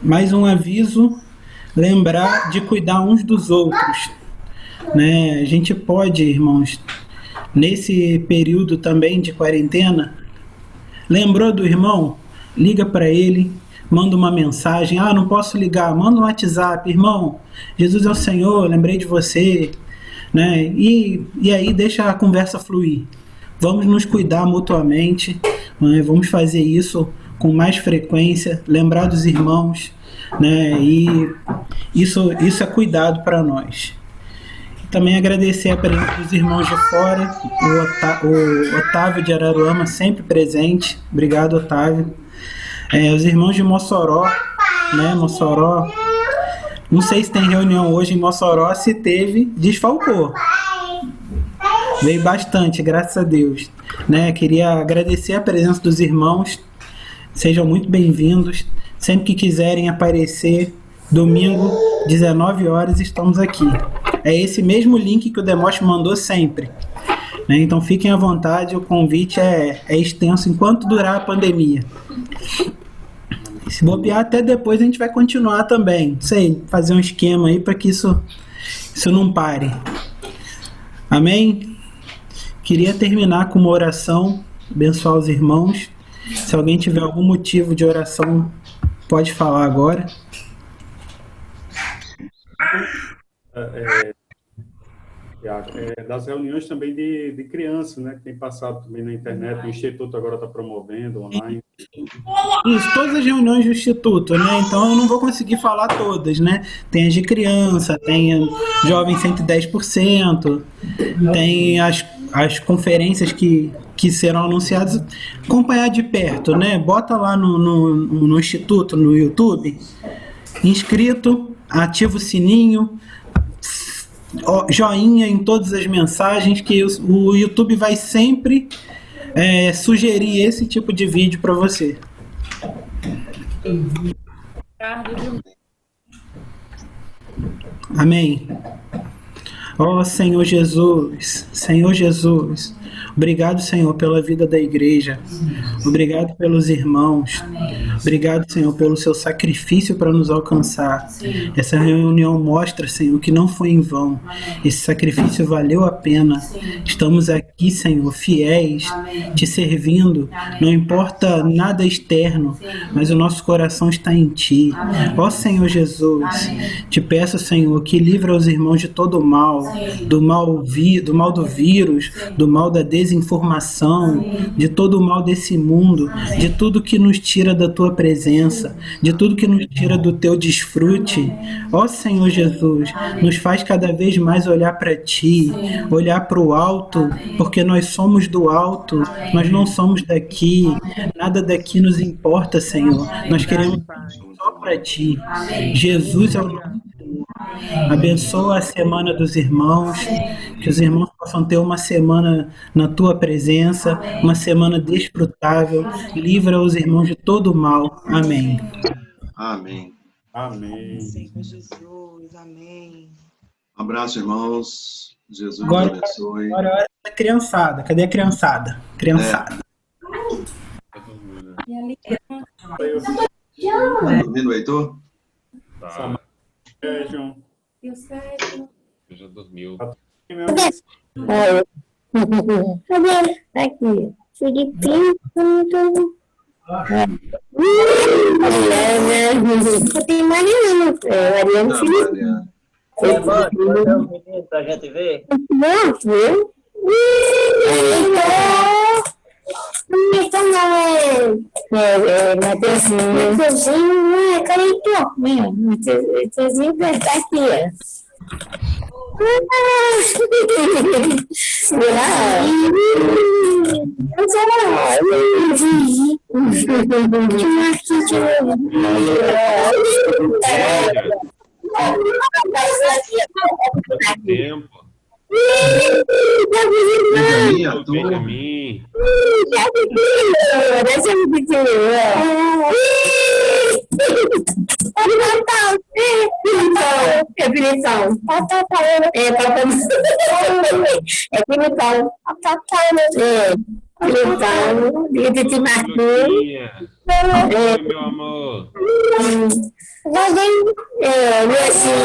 mais um aviso, lembrar de cuidar uns dos outros, né? A gente pode, irmãos, nesse período também de quarentena, lembrou do irmão? Liga para ele, manda uma mensagem. Não posso ligar, manda um WhatsApp. Irmão, Jesus é o Senhor, lembrei de você, né? E aí deixa a conversa fluir. Vamos nos cuidar mutuamente, né? Vamos fazer isso com mais frequência, lembrar dos irmãos, né? E isso é cuidado para nós. Também agradecer a presença dos irmãos de fora, o Otávio de Araruama sempre presente, obrigado, Otávio. Os irmãos de Mossoró, né? Mossoró, não sei se tem reunião hoje em Mossoró, se teve, desfalcou. Veio bastante, graças a Deus, né? Queria agradecer a presença dos irmãos, sejam muito bem-vindos. Sempre que quiserem aparecer, domingo, 19 horas, estamos aqui. É esse mesmo link que o Demóstenes mandou sempre, né? Então fiquem à vontade, o convite é extenso enquanto durar a pandemia. Se bobear, até depois a gente vai continuar também. Não sei, fazer um esquema aí para que isso não pare. Amém? Queria terminar com uma oração, abençoar os irmãos. Se alguém tiver algum motivo de oração, pode falar agora. Das reuniões também de crianças, né? Que tem passado também na internet, o Instituto agora está promovendo online. Isso, todas as reuniões do Instituto, né? Então eu não vou conseguir falar todas, né? Tem as de criança, tem a Jovem 110%, tem as conferências que serão anunciadas. Acompanhar de perto, né? Bota lá no Instituto, no YouTube, inscrito, ativa o sininho, joinha em todas as mensagens, que o YouTube vai sempre sugerir esse tipo de vídeo para você. Amém. Ó Senhor Jesus, Senhor Jesus, obrigado, Senhor, pela vida da igreja. Obrigado pelos irmãos. Obrigado, Senhor, pelo seu sacrifício para nos alcançar. Essa reunião mostra, Senhor, que não foi em vão. Esse sacrifício valeu a pena. Estamos aqui, Senhor, fiéis, te servindo. Não importa nada externo, mas o nosso coração está em ti. Ó Senhor Jesus, te peço, Senhor, que livra os irmãos de todo o mal, do mal do vírus, do mal da desinformação, de todo o mal desse mundo, de tudo que nos tira da tua presença, de tudo que nos tira do teu desfrute. Ó Senhor Jesus, nos faz cada vez mais olhar para ti, olhar para o alto, porque nós somos do alto, nós não somos daqui, nada daqui nos importa, Senhor. Nós queremos só para ti. Jesus é o nome. Abençoa a semana dos irmãos, que os irmãos possam ter uma semana na tua presença, uma semana desfrutável. Livra os irmãos de todo o mal. Amém. Amém. Amém. Senhor Jesus, amém. Um abraço, irmãos. Jesus Agora, abençoe. agora é hora da criançada. Cadê a criançada? Criançada. Tá dormindo, Heitor? Tá. Beijo. E o Sérgio? Já dormiu. Cadê? Tá aqui. Filipinho. Não tem mais nenhum. Mariano Felipe. Bota os meninos pra gente ver. Não, viu? Então não é Mateuzinho, não é Careitor mesmo. Mateuzinho vai estar aqui, Tempo. Benjamin. Oi, meu amor. Minha filha.